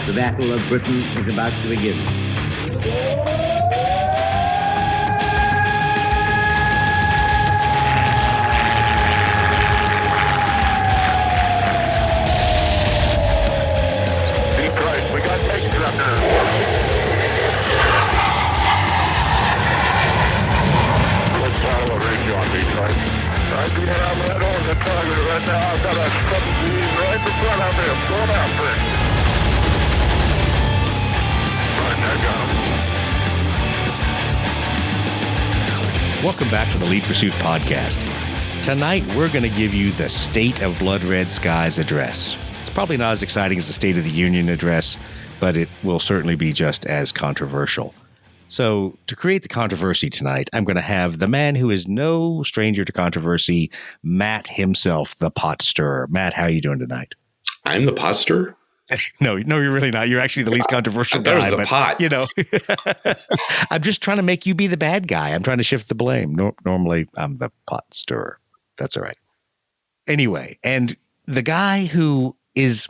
The Battle of Britain is about to begin. Deep right, we got tanks up there. Let's follow a range on deep right. I'm doing out right on the target right now. I've got a couple of these right in front of me. I'm going out for it. Right, I got him. Welcome back to the Lead Pursuit Podcast. Tonight, we're going to give you the State of Blood Red Skies address. It's probably not as exciting as the State of the Union address, but it will certainly be just as controversial. So, to create the controversy tonight, I'm going to have the man who is no stranger to controversy, Matt himself, the pot stirrer. Matt, how are you doing tonight? I'm the pot stirrer? No, you're really not. You're actually the least controversial guy. That was the pot. You know, I'm just trying to make you be the bad guy. I'm trying to shift the blame. Normally, I'm the pot stirrer. That's all right. Anyway, and the guy who he's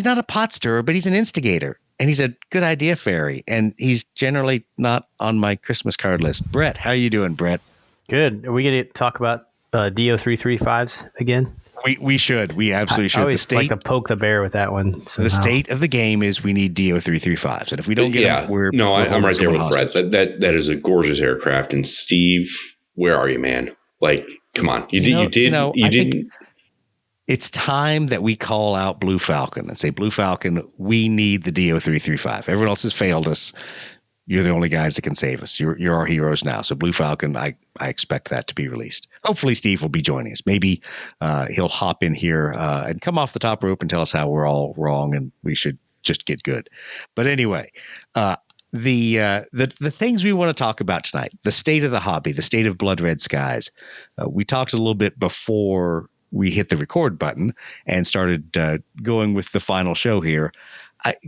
not a pot stirrer, but he's an instigator. And he's a good idea fairy. And he's generally not on my Christmas card list. Brett, how are you doing, Brett? Good. Are we going to talk about DO335s again? We should. We absolutely should. I always like to poke the bear with that one. The state of the game is we need DO335s. And if we don't get them, I'm right there with Brett. That is a gorgeous aircraft. And Steve, where are you, man? Like, come on. You didn't. It's time that we call out Blue Falcon and say, Blue Falcon, we need the DO335. Everyone else has failed us. You're the only guys that can save us. You're our heroes now. So Blue Falcon, I expect that to be released. Hopefully Steve will be joining us. Maybe he'll hop in here and come off the top rope and tell us how we're all wrong and we should just get good. But anyway, the things we want to talk about tonight, the state of the hobby, the state of Blood Red Skies. We talked a little bit before we hit the record button and started going with the final show here.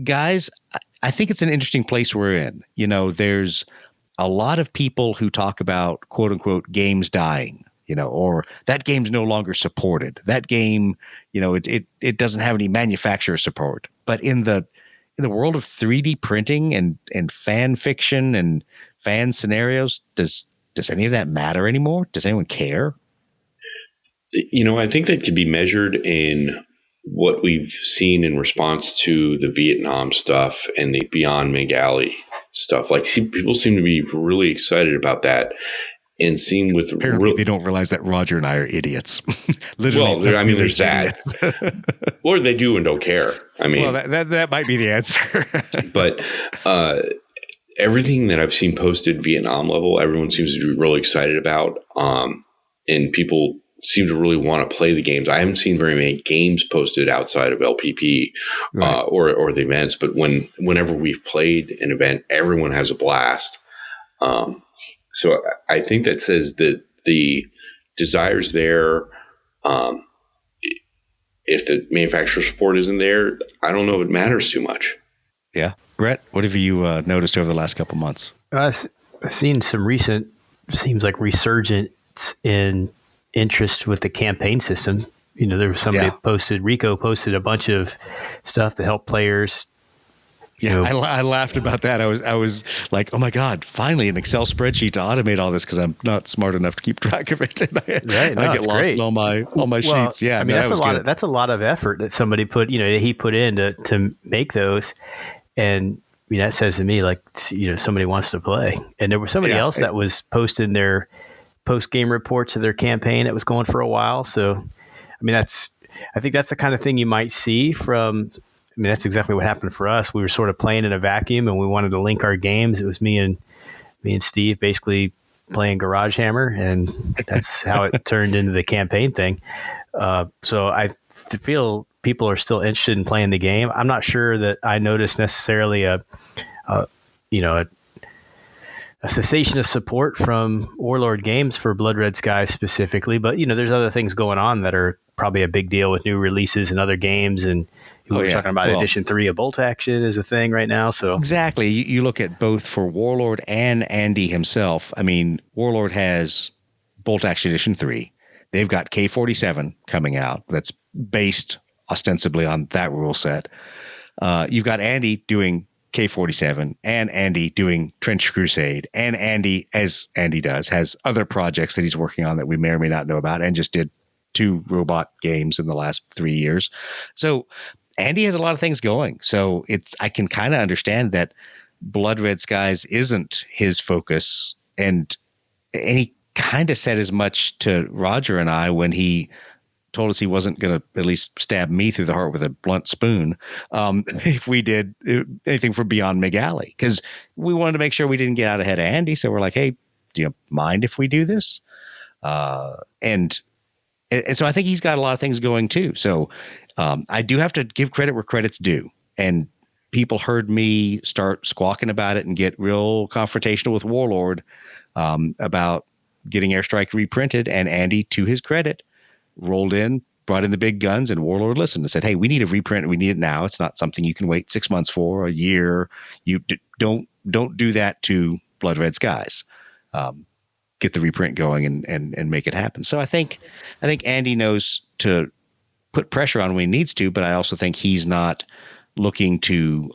Guys, I think it's an interesting place we're in. You know, there's a lot of people who talk about quote unquote games dying, you know, or that game's no longer supported. That game, you know, it doesn't have any manufacturer support. But in the world of 3D printing and fan fiction and fan scenarios, does any of that matter anymore? Does anyone care? You know, I think that could be measured in what we've seen in response to the Vietnam stuff and the Beyond Megali stuff. Like, people seem to be really excited about that, and seem with apparently they don't realize that Roger and I are idiots. Literally, well, I mean, there's that, or they do and don't care. I mean, well, that might be the answer. But everything that I've seen posted Vietnam level, everyone seems to be really excited about, and people seem to really want to play the games. I haven't seen very many games posted outside of LPP right. or the events, but whenever we've played an event, everyone has a blast. So I think that says that the desire's there. If the manufacturer support isn't there, I don't know if it matters too much. Yeah. Brett, what have you noticed over the last couple months? I've seen some recent, seems like resurgence in interest with the campaign system. You know, there was somebody Rico posted a bunch of stuff to help players. I laughed about that. I was like, oh my God, finally an Excel spreadsheet to automate all this, because I'm not smart enough to keep track of it. I get lost in all my sheets. Yeah. I mean, that's a lot of effort that somebody put, he put in to make those. And I mean, that says to me, like, somebody wants to play. And there was somebody else that was posting their post-game reports of their campaign that was going for a while. So, I mean, I think that's the kind of thing you might see from, I mean, that's exactly what happened for us. We were sort of playing in a vacuum and we wanted to link our games. It was me and Steve basically playing Garage Hammer, and that's how it turned into the campaign thing. So I feel people are still interested in playing the game. I'm not sure that I noticed necessarily a cessation of support from Warlord Games for Blood Red Skies specifically, but there's other things going on that are probably a big deal with new releases and other games. And we're talking about Edition 3 of Bolt Action is a thing right now. So exactly, you look at both for Warlord and Andy himself. I mean, Warlord has Bolt Action Edition 3. They've got K-47 coming out that's based ostensibly on that rule set. You've got Andy doing K-47 and Andy doing Trench Crusade, and Andy, as Andy does, has other projects that he's working on that we may or may not know about, and just did 2 robot games in the last 3 years. So Andy has a lot of things going. So I can kind of understand that Blood Red Skies isn't his focus, and he kind of said as much to Roger and I when he told us he wasn't going to at least stab me through the heart with a blunt spoon if we did anything for Beyond McGalley, because we wanted to make sure we didn't get out ahead of Andy. So we're like, hey, do you mind if we do this? And so I think he's got a lot of things going too. So I do have to give credit where credit's due. And people heard me start squawking about it and get real confrontational with Warlord about getting Airstrike reprinted. And Andy, to his credit, rolled in, brought in the big guns, and Warlord listened and said, hey, we need a reprint. We need it now. It's not something you can wait 6 months for, a year. You don't do that to Blood Red Skies. Get the reprint going and make it happen. So I think Andy knows to put pressure on when he needs to, but I also think he's not looking to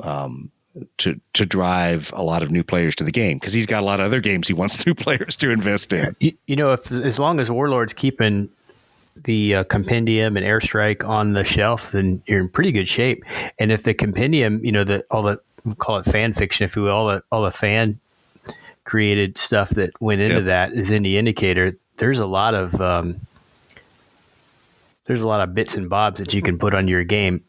drive a lot of new players to the game, because he's got a lot of other games he wants new players to invest in. You know, as long as Warlord's keeping the compendium and Airstrike on the shelf, then you're in pretty good shape. And if the compendium, you know, all the, we'll call it fan fiction, if you will, all the fan created stuff that went into that is in the indicator, there's a lot of bits and bobs that you can put on your game.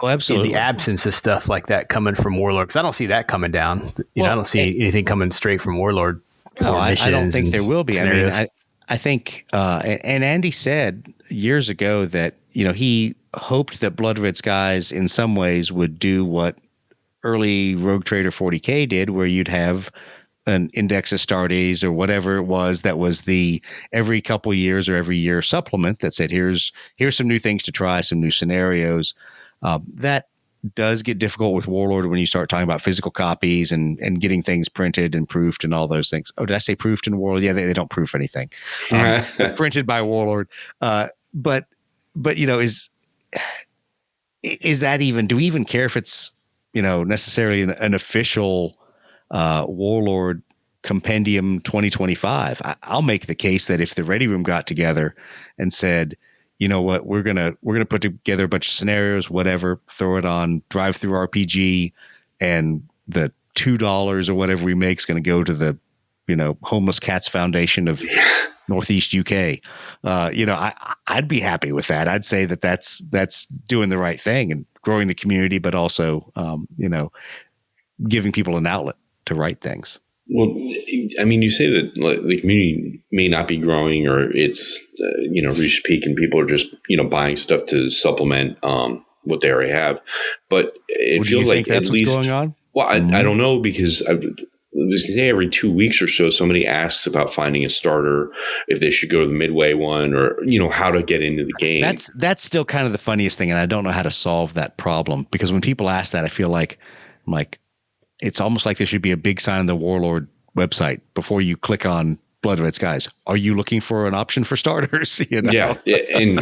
Oh, absolutely. In the absence of stuff like that coming from Warlord, because I don't see that coming down. You know, I don't see anything coming straight from Warlord. No, I don't think there will be. Scenarios. I mean, I think, and Andy said years ago that, you know, he hoped that Blood Red Skies in some ways would do what early Rogue Trader 40K did, where you'd have an Index Astartes or whatever it was that was the every couple years or every year supplement that said, here's some new things to try, some new scenarios. That does get difficult with Warlord when you start talking about physical copies and getting things printed and proofed and all those things. Oh, did I say proofed in Warlord? Yeah, they don't proof anything. Printed by Warlord. But you know, is that even, do we even care if it's, you know, necessarily an official Warlord Compendium 2025? I'll make the case that if the Ready Room got together and said, you know what, we're gonna put together a bunch of scenarios, whatever, throw it on Drive Through RPG, and the $2 or whatever we make is going to go to the, you know, Homeless Cats Foundation of Northeast UK. You know, I'd be happy with that. I'd say that's doing the right thing and growing the community, but also, you know, giving people an outlet to write things. Well, I mean, you say that the community may not be growing, or it's, you know, reached peak and people are just, you know, buying stuff to supplement what they already have. But it feels like that's at least what's going on. Well, I don't know, because I was say every 2 weeks or so, somebody asks about finding a starter, if they should go to the Midway one, or, you know, how to get into the game. That's still kind of the funniest thing, and I don't know how to solve that problem, because when people ask that, I feel like I'm like, it's almost like there should be a big sign on the Warlord website before you click on Blood Red Skies. Are you looking for an option for starters? You know? Yeah, and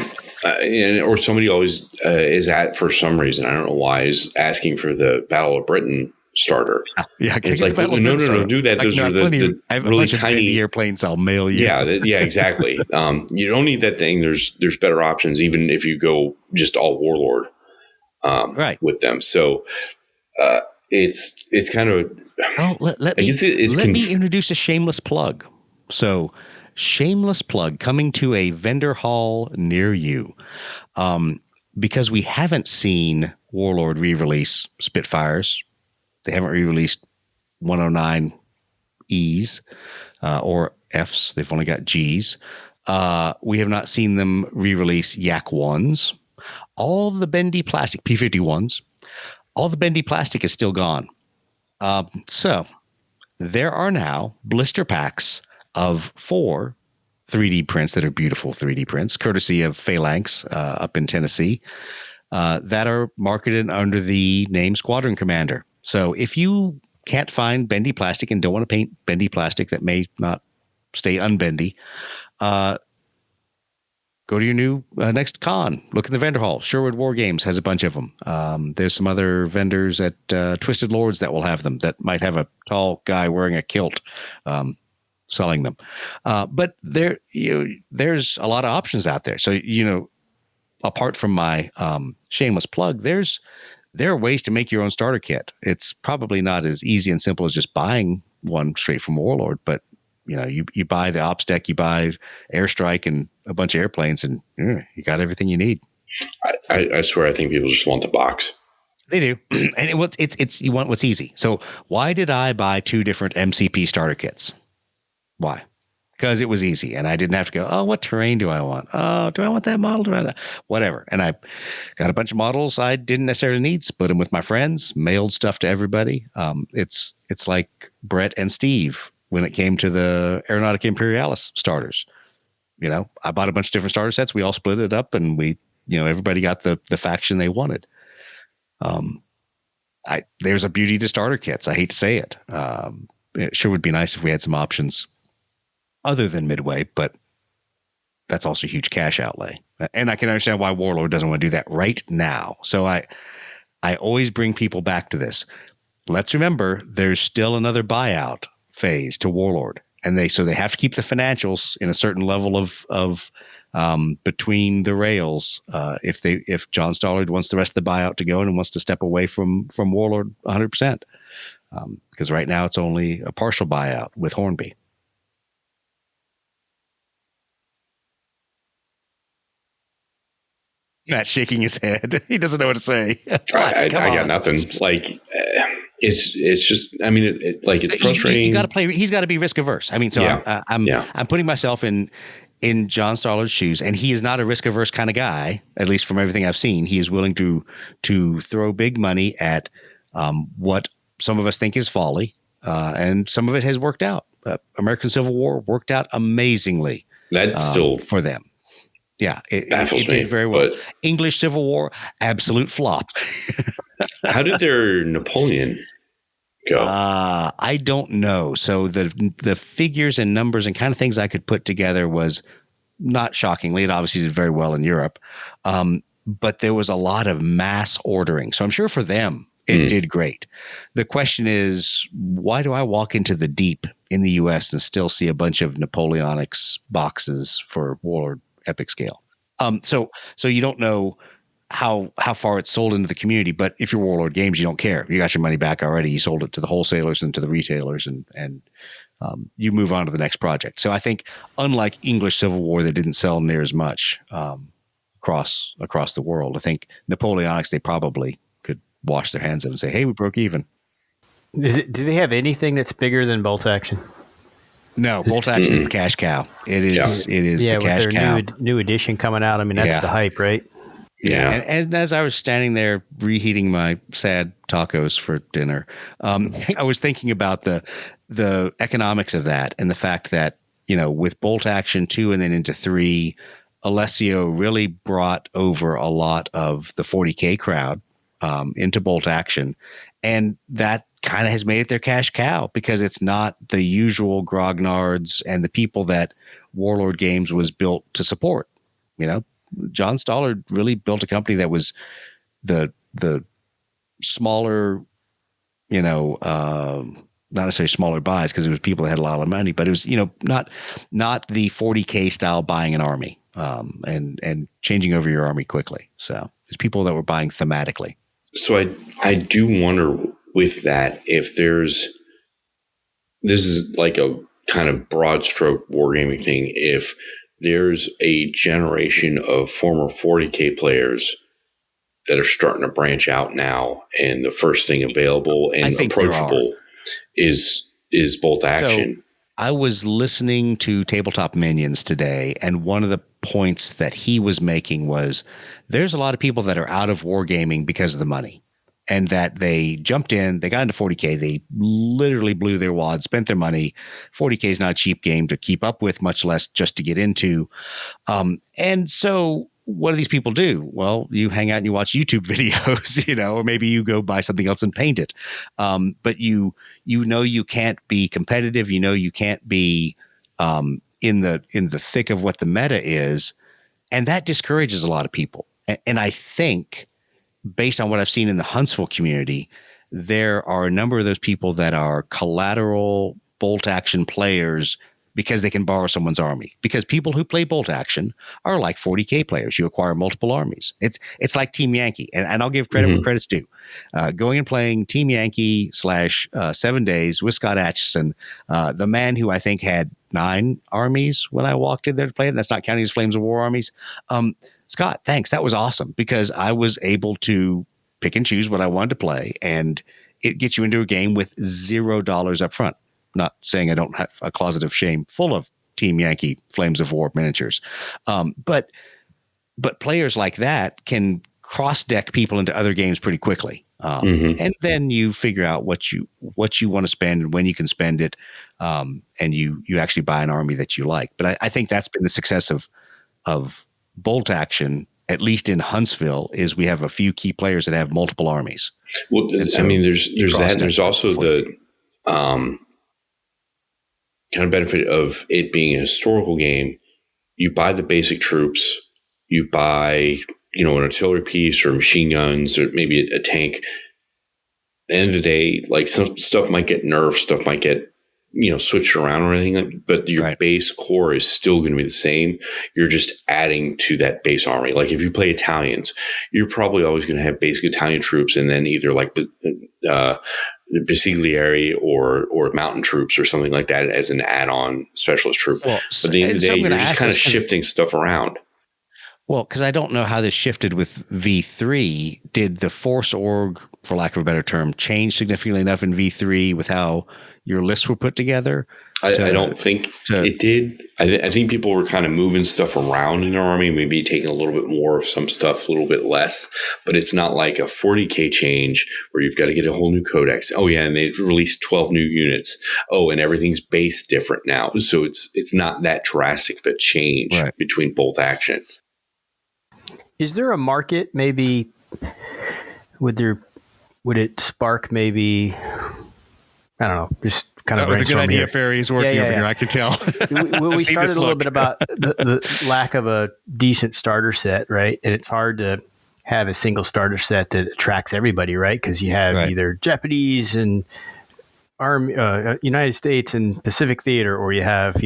or somebody always is at, for some reason, I don't know why, is asking for the Battle of Britain starter. Yeah, it's like, no, do that. Those are the I have really a bunch tiny of airplanes. I'll mail you. Yeah, exactly. You don't need that thing. There's better options, even if you go just all Warlord, right, with them. So it's kind of. Oh, let me introduce a shameless plug. So, shameless plug coming to a vendor hall near you, because we haven't seen Warlord re-release Spitfires. They haven't re-released 109Es or Fs. They've only got Gs. We have not seen them re-release Yak 1s. All the bendy plastic, P51s, all the bendy plastic is still gone. So there are now blister packs of 4 3D prints that are beautiful 3D prints, courtesy of Phalanx up in Tennessee, that are marketed under the name Squadron Commander. So if you can't find bendy plastic and don't want to paint bendy plastic that may not stay unbendy, go go to your new next con. Look in the vendor hall. Sherwood War Games has a bunch of them. There's some other vendors at Twisted Lords that will have them, that might have a tall guy wearing a kilt selling them. But there's a lot of options out there. So, apart from my shameless plug, there are ways to make your own starter kit. It's probably not as easy and simple as just buying one straight from Warlord, but you buy the ops deck, you buy airstrike and a bunch of airplanes, and you got everything you need. I swear, I think people just want the box. They do, and it's you want what's easy. So why did I buy 2 different MCP starter kits? Why? Because it was easy, and I didn't have to go, oh, what terrain do I want? Oh, do I want that model? Do I not? Whatever. And I got a bunch of models I didn't necessarily need, split them with my friends, mailed stuff to everybody. It's like Brett and Steve when it came to the Aeronautica Imperialis starters. I bought a bunch of different starter sets. We all split it up, and we, everybody got the faction they wanted. There's a beauty to starter kits. I hate to say it. It sure would be nice if we had some options other than Midway, but that's also a huge cash outlay. And I can understand why Warlord doesn't want to do that right now. So I always bring people back to this. Let's remember there's still another buyout phase to Warlord. And they have to keep the financials in a certain level of between the rails. If John Stollard wants the rest of the buyout to go and wants to step away from Warlord 100%, because right now it's only a partial buyout with Hornby. Matt's shaking his head. He doesn't know what to say. I got nothing. Like, it's just. I mean, it's frustrating. You got to play. He's got to be risk averse. I mean, so yeah. I'm putting myself in John Stollard's shoes, and he is not a risk averse kind of guy. At least from everything I've seen, he is willing to throw big money at what some of us think is folly, and some of it has worked out. American Civil War worked out amazingly. That's still for them. Yeah, it did very well. English Civil War, absolute flop. How did their Napoleon go? I don't know. So the figures and numbers and kind of things I could put together was not shockingly. It obviously did very well in Europe, but there was a lot of mass ordering. So I'm sure for them it did great. The question is, why do I walk into the deep in the U.S. and still see a bunch of Napoleonics boxes for Warlord Epic Scale? So you don't know how far it's sold into the community, but if you're Warlord Games, you don't care. You got your money back already. You sold it to the wholesalers and to the retailers, and you move on to the next project. So I think, unlike English Civil War, that didn't sell near as much across the world, I think Napoleonics, they probably could wash their hands of and say, hey, we broke even. Do they have anything that's bigger than Bolt Action? No, Bolt Action is the cash cow. It is the cash cow. New edition coming out. I mean, that's the hype, right? Yeah. And as I was standing there reheating my sad tacos for dinner, I was thinking about the economics of that, and the fact that, with Bolt Action 2 and then into 3, Alessio really brought over a lot of the 40K crowd into Bolt Action. And that kind of has made it their cash cow, because it's not the usual Grognards and the people that Warlord Games was built to support. John Stollard really built a company that was the smaller, not necessarily smaller buys, because it was people that had a lot of money, but it was, not the 40K style buying an army and changing over your army quickly. So it's people that were buying thematically. So I do wonder with that, if this is like a kind of broad stroke wargaming thing, if there's a generation of former 40K players that are starting to branch out now, and the first thing available and approachable is Bolt Action. So I was listening to Tabletop Minions today, and one of the points that he was making was there's a lot of people that are out of wargaming because of the money. And that they jumped in, they got into 40K, they literally blew their wad, spent their money. 40K is not a cheap game to keep up with, much less just to get into. And so what do these people do? Well, you hang out and you watch YouTube videos, or maybe you go buy something else and paint it. But you can't be competitive. You can't be in the thick of what the meta is, And that discourages a lot of people. And I think, based on what I've seen in the Huntsville community, there are a number of those people that are collateral bolt action players because they can borrow someone's army. Because people who play bolt action are like 40K players. You acquire multiple armies. It's like Team Yankee. And I'll give credit where credit's due. Going and playing Team Yankee / 7 days with Scott Atchison, the man who I think had 9 armies when I walked in there to play it. And that's not counting his Flames of War armies. Scott, thanks. That was awesome because I was able to pick and choose what I wanted to play, and it gets you into a game with $0 up front. Not saying I don't have a closet of shame full of Team Yankee Flames of War miniatures. But players like that can cross deck people into other games pretty quickly. And then you figure out what you want to spend and when you can spend it. And you actually buy an army that you like. But I think that's been the success of bolt action, at least in Huntsville, is we have a few key players that have multiple armies. Well, so I mean, there's that. There's also the kind of benefit of it being a historical game. You buy the basic troops, you buy, an artillery piece or machine guns or maybe a tank. At the end of the day, like some stuff might get nerfed, stuff might get, switched around or anything, but your base core is still going to be the same. You're just adding to that base army. Like if you play Italians, you're probably always going to have basic Italian troops and then either like the Basiglieri or mountain troops or something like that as an add-on specialist troop. Well, but at the end of the day, you're just kind of shifting stuff around. Well, because I don't know how this shifted with V3. Did the Force org, for lack of a better term, change significantly enough in V3 with how your lists were put together? I don't think it did. I think people were kind of moving stuff around in their army, maybe taking a little bit more of some stuff, a little bit less. But it's not like a 40K change where you've got to get a whole new codex. Oh, yeah, and they've released 12 new units. Oh, and everything's based different now. So it's not that drastic of a change between bolt action. Is there a market maybe would it spark maybe, I don't know, just kind of the good idea here. Fairy is working over here, I can tell. We started a little bit about the lack of a decent starter set, right? And it's hard to have a single starter set that attracts everybody, right? Because you have either Japanese and United States and Pacific Theater, or you have,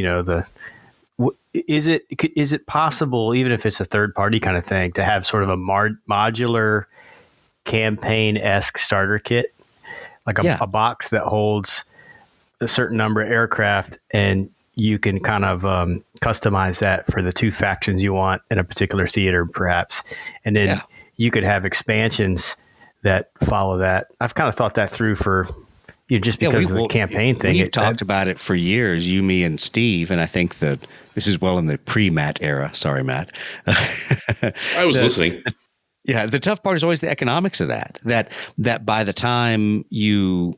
is it possible, even if it's a third party kind of thing, to have sort of a modular campaign-esque starter kit, like a box that holds a certain number of aircraft, and you can kind of customize that for the 2 factions you want in a particular theater, perhaps, and then you could have expansions that follow that. I've kind of thought that through for just because of the campaign thing. We've talked about it for years, you, me, and Steve, and I think that this is well in the pre-Matt era. Sorry, Matt. I was listening. Yeah, the tough part is always the economics of that. That by the time you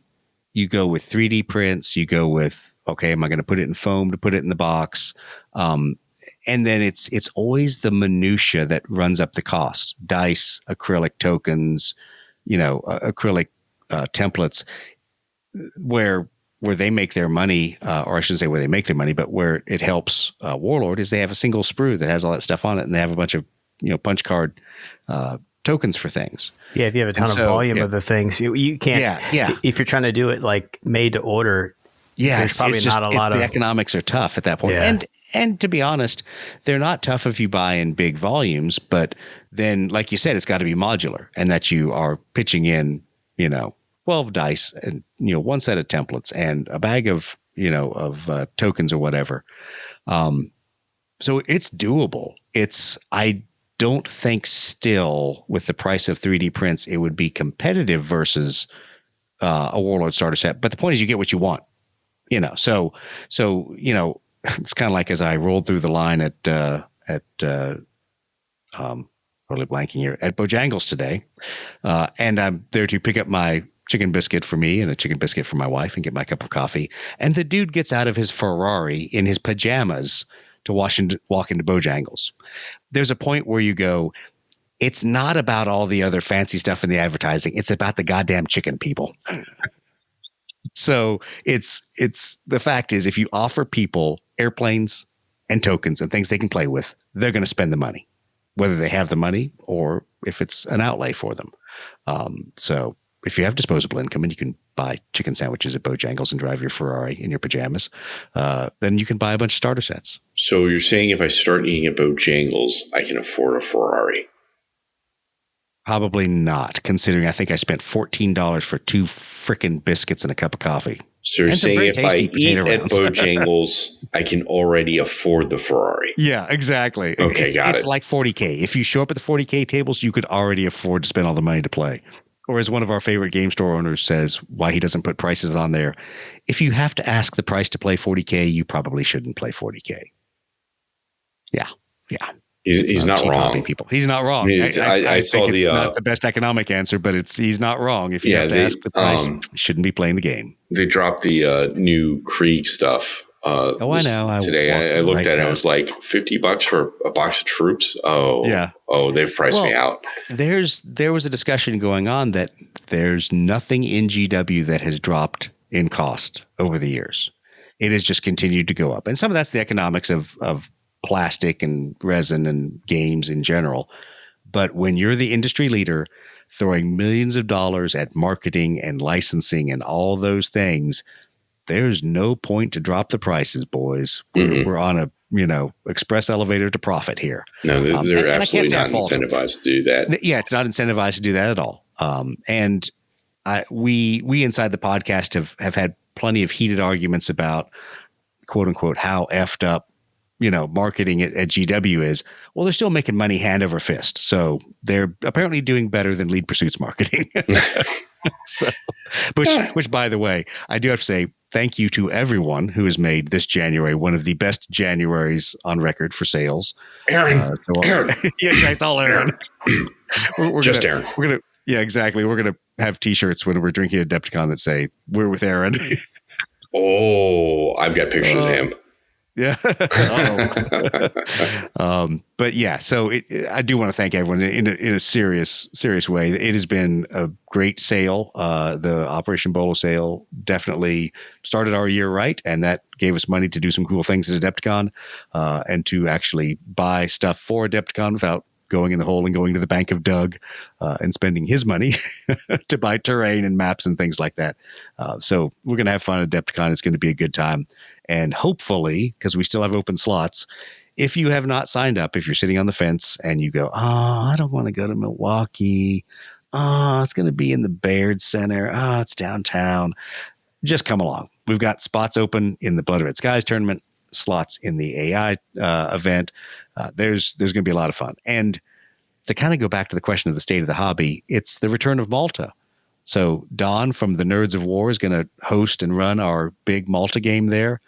go with 3D prints, you go with, okay, am I going to put it in foam to put it in the box? And then it's always the minutia that runs up the cost. Dice, acrylic tokens, acrylic templates, where they make their money, or I shouldn't say where they make their money, but where it helps Warlord is they have a single sprue that has all that stuff on it, and they have a bunch of punch card tokens for things. Yeah, if you have a ton of volume of the things, you can't. If you're trying to do it like made to order, there's probably not a lot of. The economics are tough at that point. Yeah. And to be honest, they're not tough if you buy in big volumes. But then, like you said, it's got to be modular, and that you are pitching in 12 dice and 1 set of templates and a bag of tokens or whatever. So it's doable. I don't think still with the price of 3D prints it would be competitive versus a Warlord starter set. But the point is you get what you want. So it's kind of like as I rolled through the line at totally blanking here at Bojangles today, and I'm there to pick up my chicken biscuit for me and a chicken biscuit for my wife and get my cup of coffee. And the dude gets out of his Ferrari in his pajamas to walk into Bojangles. There's a point where you go, it's not about all the other fancy stuff in the advertising. It's about the goddamn chicken, people. So it's the fact is, if you offer people airplanes and tokens and things they can play with, they're going to spend the money. whether they have the money or if it's an outlay for them. So if you have disposable income and you can buy chicken sandwiches at Bojangles and drive your Ferrari in your pajamas, then you can buy a bunch of starter sets. So you're saying if I start eating at Bojangles, I can afford a Ferrari? Probably not, considering I think I spent $14 for 2 frickin' biscuits and a cup of coffee. So you're saying if I eat at Bojangles, I can already afford the Ferrari? Yeah, exactly. Okay, it's like 40K. If you show up at the 40K tables, you could already afford to spend all the money to play. Or as one of our favorite game store owners says, why he doesn't put prices on there. If you have to ask the price to play 40K, you probably shouldn't play 40K. Yeah. He's not wrong. People. He's not wrong. I saw think it's not the best economic answer, but he's not wrong. If you have to ask the price, you shouldn't be playing the game. They dropped the new Krieg stuff. I know. Today I looked at it. It was like $50 for a box of troops. Oh, yeah. Oh, they've priced me out. There was a discussion going on that there's nothing in GW that has dropped in cost over the years. It has just continued to go up, and some of that's the economics of plastic and resin and games in general. But when you're the industry leader throwing millions of dollars at marketing and licensing and all those things, there's no point to drop the prices, boys. We're on a express elevator to profit here. No, they're absolutely not incentivized to do that. Yeah, it's not incentivized to do that at all. And we inside the podcast have had plenty of heated arguments about quote unquote how effed up marketing at GW is. Well, they're still making money hand over fist. So they're apparently doing better than Lead Pursuit's marketing. So, which by the way, I do have to say thank you to everyone who has made this January one of the best Januaries on record for sales. Aaron. Aaron. Yeah, it's all Aaron. We're Just Aaron. We're going to, yeah, exactly. We're going to have t-shirts when we're drinking at Adepticon that say, "We're with Aaron." Oh, I've got pictures of him. Yeah. But yeah, so I do want to thank everyone in a serious way. It has been a great sale. The Operation Bolo sale definitely started our year right, and that gave us money to do some cool things at Adepticon, and to actually buy stuff for Adepticon without going in the hole and going to the bank of Doug and spending his money to buy terrain and maps and things like that. So we're going to have fun at Adepticon. It's going to be a good time. And hopefully, because we still have open slots, if you have not signed up, if you're sitting on the fence and you go, I don't want to go to Milwaukee. It's going to be in the Baird Center. It's downtown. Just come along. We've got spots open in the Blood Red Skies tournament, slots in the AI event. There's going to be a lot of fun. And to kind of go back to the question of the state of the hobby, it's the return of Malta. So Don from the Nerds of War is going to host and run our big Malta game there.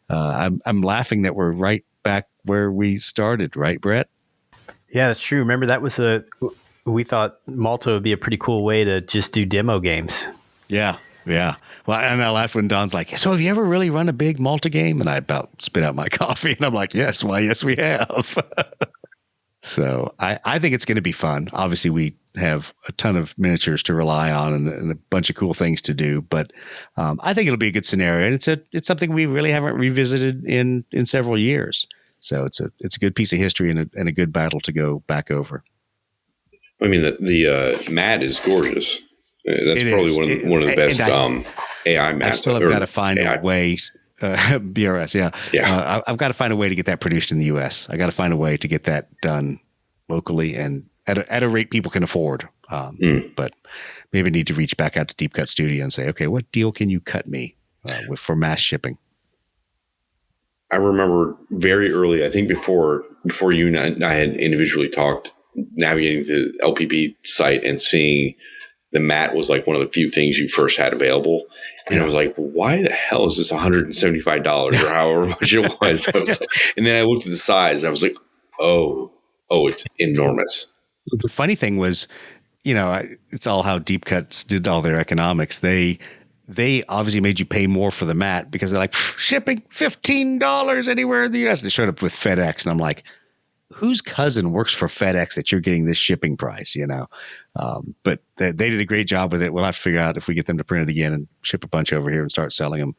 I'm laughing that we're right back where we started, right, Brett? Yeah, that's true. Remember, we thought Malta would be a pretty cool way to just do demo games. Yeah. Well, and I laughed when Don's like, "So have you ever really run a big Malta game?" And I about spit out my coffee, and I'm like, "Yes, why? Yes, we have." So I think it's going to be fun. Obviously, we have a ton of miniatures to rely on and a bunch of cool things to do. But I think it'll be a good scenario, and it's something we really haven't revisited in several years. So it's a good piece of history and a good battle to go back over. I mean, the mat is gorgeous. That's probably one of the best AI mats. I still have got to find a way. BRS, yeah. I've got to find a way to get that produced in the U.S. I got to find a way to get that done locally and at a rate people can afford. But maybe need to reach back out to Deep Cut Studio and say, okay, what deal can you cut me for mass shipping? I remember very early, I think before you and I had individually talked, navigating the LPB site and seeing the mat was like one of the few things you first had available. And I was like, why the hell is this $175 or however much it was? And then I looked at the size. And I was like, oh, it's enormous. The funny thing was, it's all how Deep Cuts did all their economics. They obviously made you pay more for the mat because they're like, shipping $15 anywhere in the U.S. They showed up with FedEx. And I'm like, whose cousin works for FedEx that you're getting this shipping price, But they did a great job with it. We'll have to figure out if we get them to print it again and ship a bunch over here and start selling them.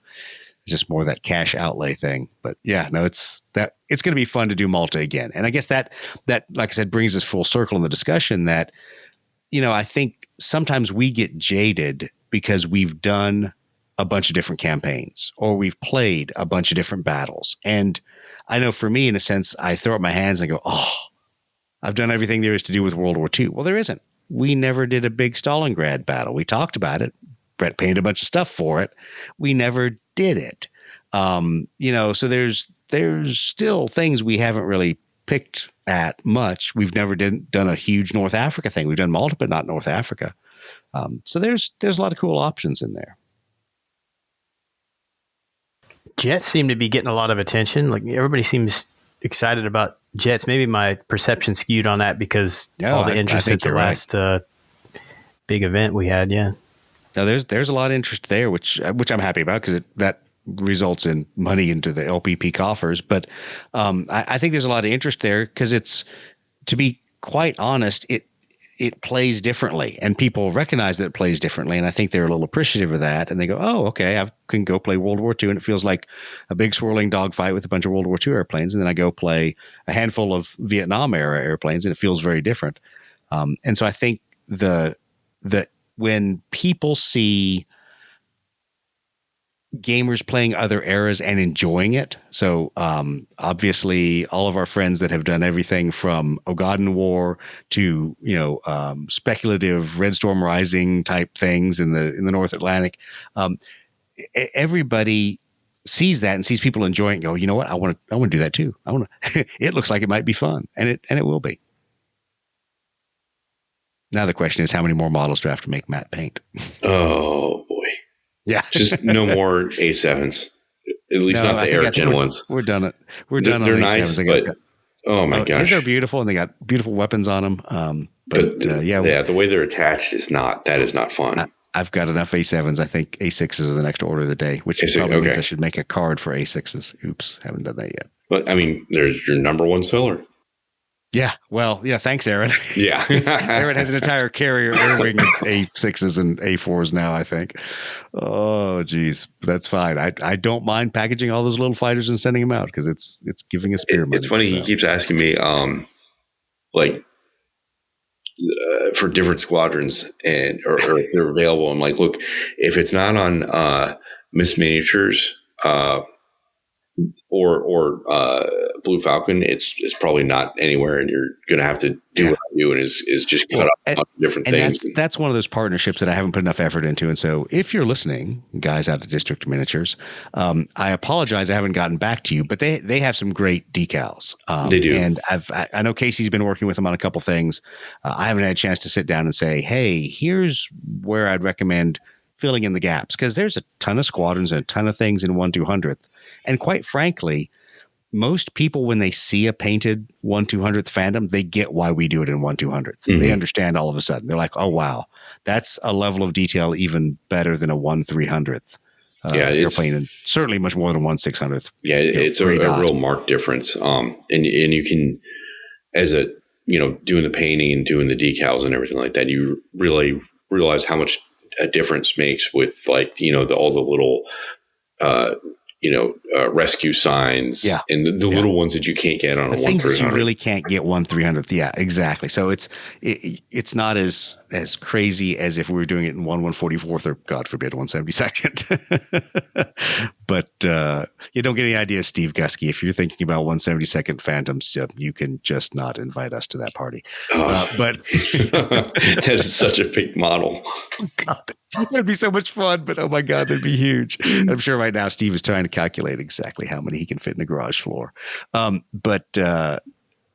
It's just more that cash outlay thing. But yeah, no, it's going to be fun to do multi again. And I guess that, like I said, brings us full circle in the discussion that, I think sometimes we get jaded because we've done a bunch of different campaigns or we've played a bunch of different battles. And I know for me, in a sense, I throw up my hands and go, oh, I've done everything there is to do with World War II. Well, there isn't. We never did a big Stalingrad battle. We talked about it. Brett painted a bunch of stuff for it. We never did it. So there's still things we haven't really picked at much. We've never done a huge North Africa thing. We've done multiple, but not North Africa. So there's a lot of cool options in there. Jets seem to be getting a lot of attention. Like everybody seems excited about jets. Maybe my perception skewed on that because all the interest at the last big event we had. Yeah. Now there's a lot of interest there, which I'm happy about because that results in money into the LPP coffers. But I think there's a lot of interest there because it's, to be quite honest, it plays differently and people recognize that it plays differently. And I think they're a little appreciative of that. And they go, oh, okay, I can go play World War II. And it feels like a big swirling dogfight with a bunch of World War II airplanes. And then I go play a handful of Vietnam era airplanes and it feels very different. And so I think that when people see gamers playing other eras and enjoying it. So obviously all of our friends that have done everything from Ogaden War to, speculative Red Storm Rising type things in the North Atlantic. Everybody sees that and sees people enjoying it and go, you know what? I want to do that too. It looks like it might be fun and it will be. Now the question is, how many more models do I have to make Matt paint? Oh boy. Yeah. Just no more A7s. At least not the Aerogen ones. We're done. We're done. They're on nice, but oh my gosh. They're beautiful and they got beautiful weapons on them. The way they're attached is not fun. I've got enough A7s. I think A6s are the next order of the day, which probably means I should make a card for A6s. Oops. Haven't done that yet. But I mean, there's your number one seller. Yeah. Well, yeah. Thanks, Aaron. Yeah. Aaron has an entire carrier air wing of A6s and A4s now, I think. Oh, geez. That's fine. I don't mind packaging all those little fighters and sending them out because it's giving us spear money. It's funny. He keeps asking me, for different squadrons or if they're available. I'm like, look, if it's not on Miss Miniatures, or Blue Falcon, it's probably not anywhere, and you're going to have to do what I do, and is just cut up on different things. That's one of those partnerships that I haven't put enough effort into. And so if you're listening, guys out of District Miniatures, I apologize I haven't gotten back to you, but they have some great decals. They do. And I know Casey's been working with them on a couple things. I haven't had a chance to sit down and say, hey, here's where I'd recommend filling in the gaps, because there's a ton of squadrons and a ton of things in 1/200th. And quite frankly, most people, when they see a painted 1/200th Phantom, they get why we do it in 1/200th. Mm-hmm. They understand all of a sudden. They're like, oh, wow, that's a level of detail even better than a 1/300th. Airplane, and certainly much more than 1/600th. Yeah, it's a real marked difference. And you can, as doing the painting and doing the decals and everything like that, you really realize how much a difference makes with all the little rescue signs and the little ones that you can't get on the things that you 1/300. really can't get 1/300th. Yeah, exactly. So it's not as crazy as if we were doing it in 1/144th or God forbid 1/72nd. But you don't get any idea, Steve Gusky. If you're thinking about 1/72nd Phantoms, you can just not invite us to that party. But that is such a big model. God, that'd be so much fun, but oh my God, that'd be huge. I'm sure right now Steve is trying to calculate exactly how many he can fit in a garage floor. But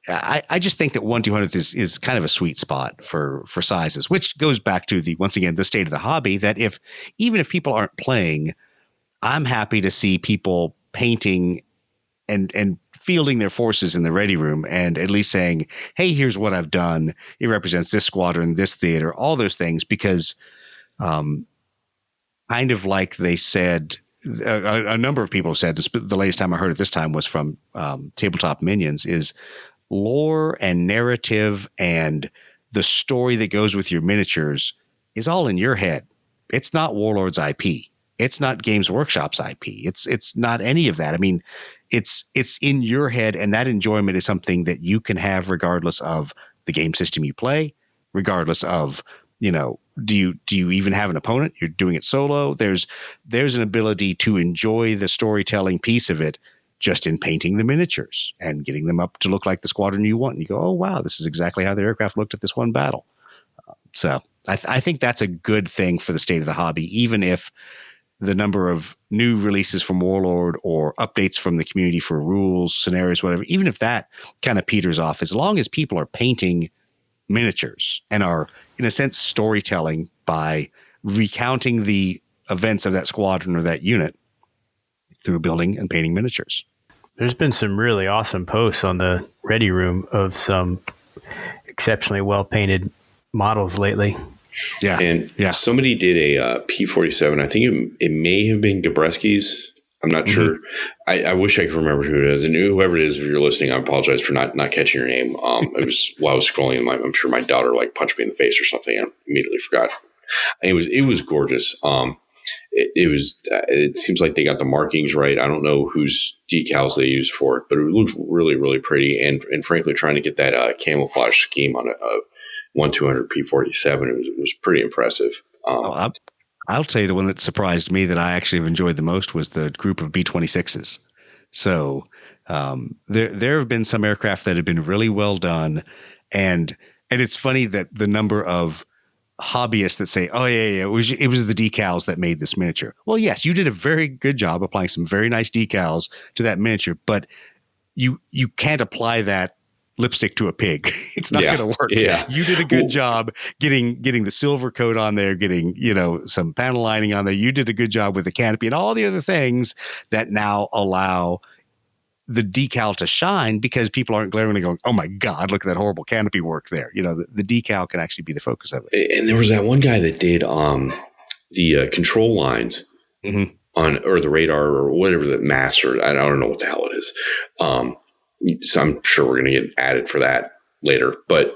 I just think that 1/200th is kind of a sweet spot for sizes, which goes back to once again, the state of the hobby, that even if people aren't playing, I'm happy to see people painting and fielding their forces in the ready room and at least saying, hey, here's what I've done. It represents this squadron, this theater, all those things, because kind of like they said, a number of people have said, the latest time I heard it this time was from Tabletop Minions, is lore and narrative and the story that goes with your miniatures is all in your head. It's not Warlord's IP. It's not Games Workshop's IP. It's not any of that. I mean, it's in your head, and that enjoyment is something that you can have regardless of the game system you play, regardless of, do you even have an opponent? You're doing it solo. There's an ability to enjoy the storytelling piece of it just in painting the miniatures and getting them up to look like the squadron you want. And you go, oh, wow, this is exactly how the aircraft looked at this one battle. So I think that's a good thing for the state of the hobby, even if the number of new releases from Warlord or updates from the community for rules, scenarios, whatever, even if that kind of peters off, as long as people are painting miniatures and are, in a sense, storytelling by recounting the events of that squadron or that unit through building and painting miniatures. There's been some really awesome posts on the Ready Room of some exceptionally well painted models lately. Yeah. And yeah. Somebody did a P-47. I think it may have been Gabreski's. I'm not sure. I wish I could remember who it is. And whoever it is, if you're listening, I apologize for not catching your name. It was while I was scrolling. I'm sure my daughter punched me in the face or something. I immediately forgot. It was gorgeous. It seems like they got the markings right. I don't know whose decals they used for it, but it looks really, really pretty. And frankly, trying to get that camouflage scheme on a 1/200 P-47, it was pretty impressive. I'll tell you the one that surprised me that I actually have enjoyed the most was the group of B-26s. So there have been some aircraft that have been really well done, and it's funny that the number of hobbyists that say, "Oh yeah, it was the decals that made this miniature." Well, yes, you did a very good job applying some very nice decals to that miniature, but you can't apply that lipstick to a pig. It's not going to work. Yeah. You did a good job getting the silver coat on there, getting, some panel lining on there. You did a good job with the canopy and all the other things that now allow the decal to shine, because people aren't glaringly going, "Oh my God, look at that horrible canopy work there." The decal can actually be the focus of it. And there was that one guy that did the control lines on, or the radar or whatever, the mast, or I don't know what the hell it is. So I'm sure we're going to get added for that later, but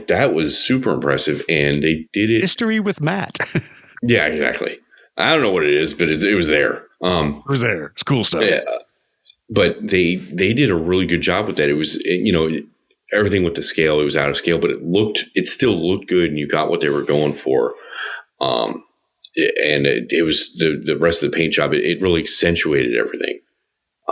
that was super impressive, and they did it. History with Matt. Yeah, exactly. I don't know what it is, but it was there. It was there. It's cool stuff. Yeah, but they did a really good job with that. It was, everything with the scale, it was out of scale, but it still looked good, and you got what they were going for. And it was the rest of the paint job. It really accentuated everything.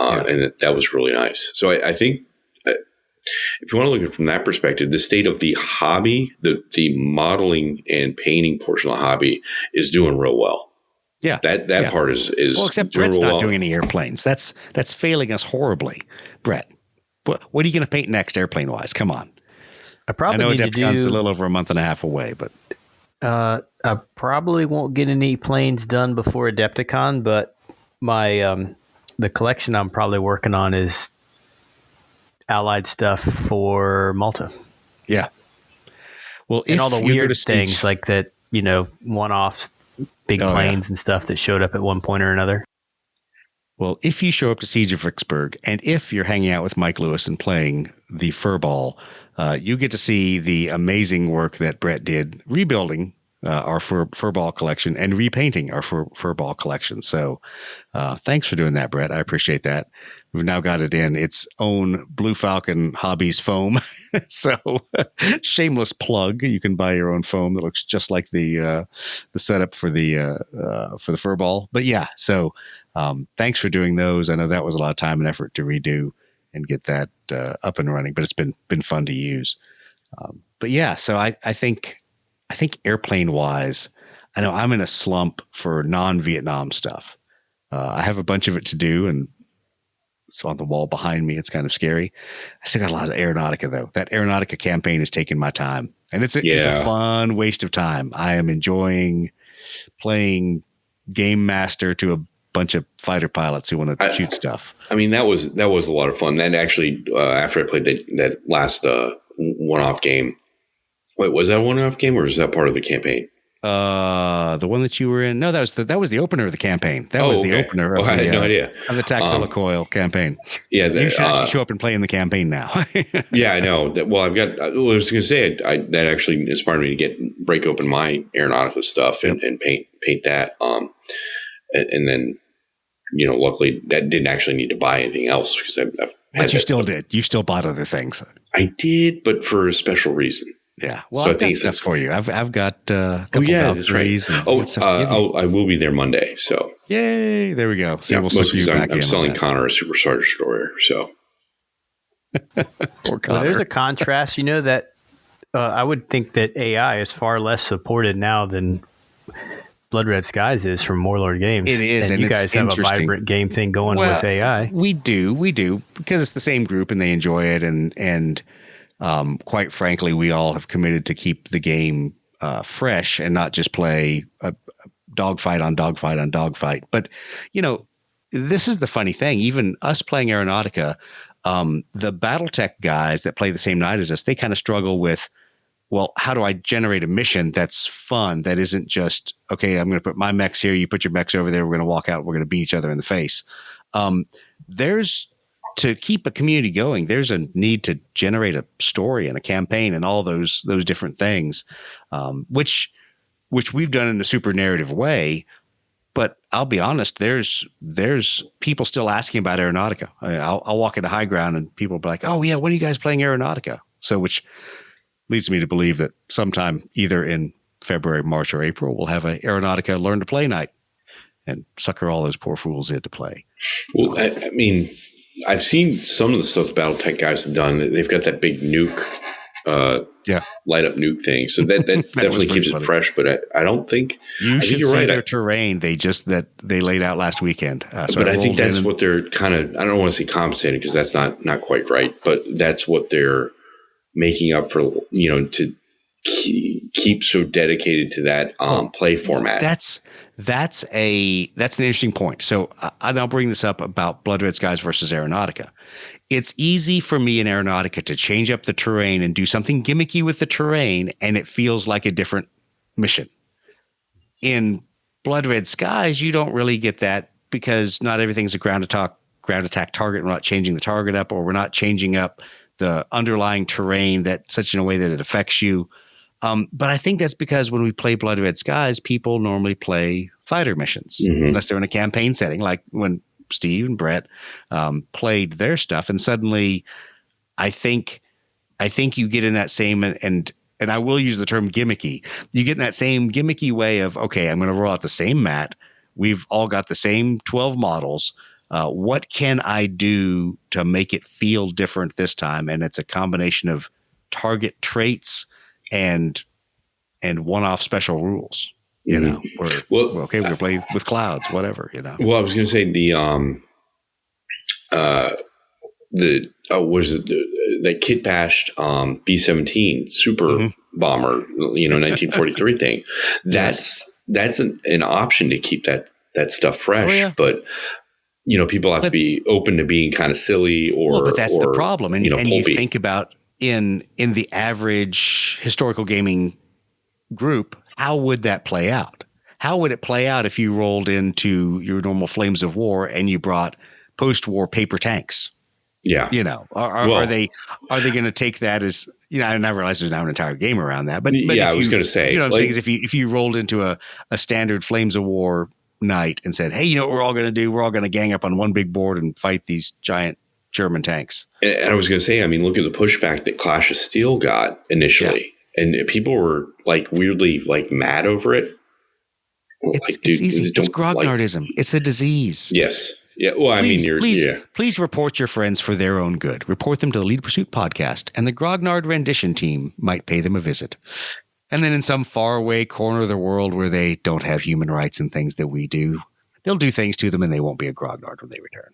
And that was really nice. So I think if you want to look at it from that perspective, the state of the hobby, the modeling and painting portion of the hobby is doing real well. Yeah. That part is well, except Brett's not doing any airplanes. That's failing us horribly. Brett, what are you going to paint next airplane wise? Come on. I know Adepticon's a little over a month and a half away, but I probably won't get any planes done before Adepticon, but my the collection I'm probably working on is allied stuff for Malta. Yeah. Well, and all the weird things like that, one-offs, big planes and stuff that showed up at one point or another. Well, if you show up to Siege of Vicksburg, and if you're hanging out with Mike Lewis and playing the Furball, you get to see the amazing work that Brett did rebuilding our Furball collection and repainting our Furball collection. So thanks for doing that, Brett. I appreciate that. We've now got it in its own Blue Falcon Hobbies foam. So shameless plug. You can buy your own foam that looks just like the setup for the Furball. But yeah, so thanks for doing those. I know that was a lot of time and effort to redo and get that up and running, but it's been fun to use. But yeah, so I think airplane wise, I know I'm in a slump for non-Vietnam stuff. I have a bunch of it to do, and it's on the wall behind me. It's kind of scary. I still got a lot of Aeronautica though. That Aeronautica campaign is taking my time, and it's a fun waste of time. I am enjoying playing Game Master to a bunch of fighter pilots who want to shoot stuff. I mean, that was a lot of fun. Then actually, after I played that last one-off game. Wait, was that a one-off game, or is that part of the campaign? The one that you were in? No, that was the opener of the campaign. That was the opener of I had no idea. Of the Taxilla Coil campaign. Yeah, you should actually show up and play in the campaign now. Yeah, I know. Well, I was going to say that actually inspired me to break open my Aeronautica stuff and paint that. and then luckily that didn't actually need to buy anything else because I've but you still did. You still bought other things. I did, but for a special reason. Yeah. Well, so I've got stuff for you. I've got a couple Valkyries. That's right. I will be there Monday. So yay! There we go. So we'll slip you back in. I'm selling Connor a Superstar Destroyer. So well, there's a contrast. That I would think that AI is far less supported now than Blood Red Skies is from Warlord Games. It is, and you guys have a vibrant game thing going with AI. We do, because it's the same group and they enjoy it, and quite frankly, we all have committed to keep the game fresh and not just play a dogfight on dogfight on dogfight. But this is the funny thing. Even us playing Aeronautica, the BattleTech guys that play the same night as us, they kind of struggle with, well, how do I generate a mission that's fun, that isn't just, okay, I'm going to put my mechs here, you put your mechs over there, we're going to walk out, we're going to beat each other in the face. To keep a community going, there's a need to generate a story and a campaign and all those different things, which we've done in a super narrative way. But I'll be honest, there's people still asking about Aeronautica. I'll walk into High Ground and people will be like, oh yeah, when are you guys playing Aeronautica? So which leads me to believe that sometime either in February, March, or April, we'll have a Aeronautica Learn to Play night and sucker all those poor fools in to play. Well, I mean, I've seen some of the stuff BattleTech guys have done. They've got that big nuke, light up nuke thing. So that definitely keeps it fresh. But I don't think you should see their terrain. They laid out last weekend. But I think that's what they're kind of. I don't want to say compensating because that's not quite right. But that's what they're making up for. To keep so dedicated to that play format. That's an interesting point. So I'll bring this up about Blood Red Skies versus Aeronautica. It's easy for me in Aeronautica to change up the terrain and do something gimmicky with the terrain, and it feels like a different mission. In Blood Red Skies, you don't really get that because not everything's a ground attack target. We're not changing the target up, or we're not changing up the underlying terrain that such in a way that it affects you. But I think that's because when we play Blood Red Skies, people normally play fighter missions, unless they're in a campaign setting, like when Steve and Brett played their stuff. And suddenly I think you get in that same, and I will use the term gimmicky. You get in that same gimmicky way of, okay, I'm going to roll out the same mat. We've all got the same 12 models. What can I do to make it feel different this time? And it's a combination of target traits and one-off special rules, we're going to play with clouds, whatever, Well, I was going to say what is it? That kit bashed B-17 super bomber, 1943 thing. That's an option to keep that stuff fresh, but people have to be open to being kind of silly but that's the problem. And you think about in the average historical gaming group, how would that play out? How would it play out if you rolled into your normal Flames of War and you brought post-war paper tanks? Yeah. Are they going to take that as, and I realize there's now an entire game around that, but I was going to say, what I'm saying is if you rolled into a standard Flames of War night and said, hey, what we're all going to do? We're all going to gang up on one big board and fight these giant German tanks. And I was going to say, look at the pushback that Clash of Steel got initially. Yeah. And people were weirdly mad over it. It's easy. It's Grognardism. It's a disease. Yes. Yeah. Well, please report your friends for their own good. Report them to the Lead Pursuit podcast, and the Grognard rendition team might pay them a visit. And then in some faraway corner of the world where they don't have human rights and things that we do, they'll do things to them and they won't be a Grognard when they return.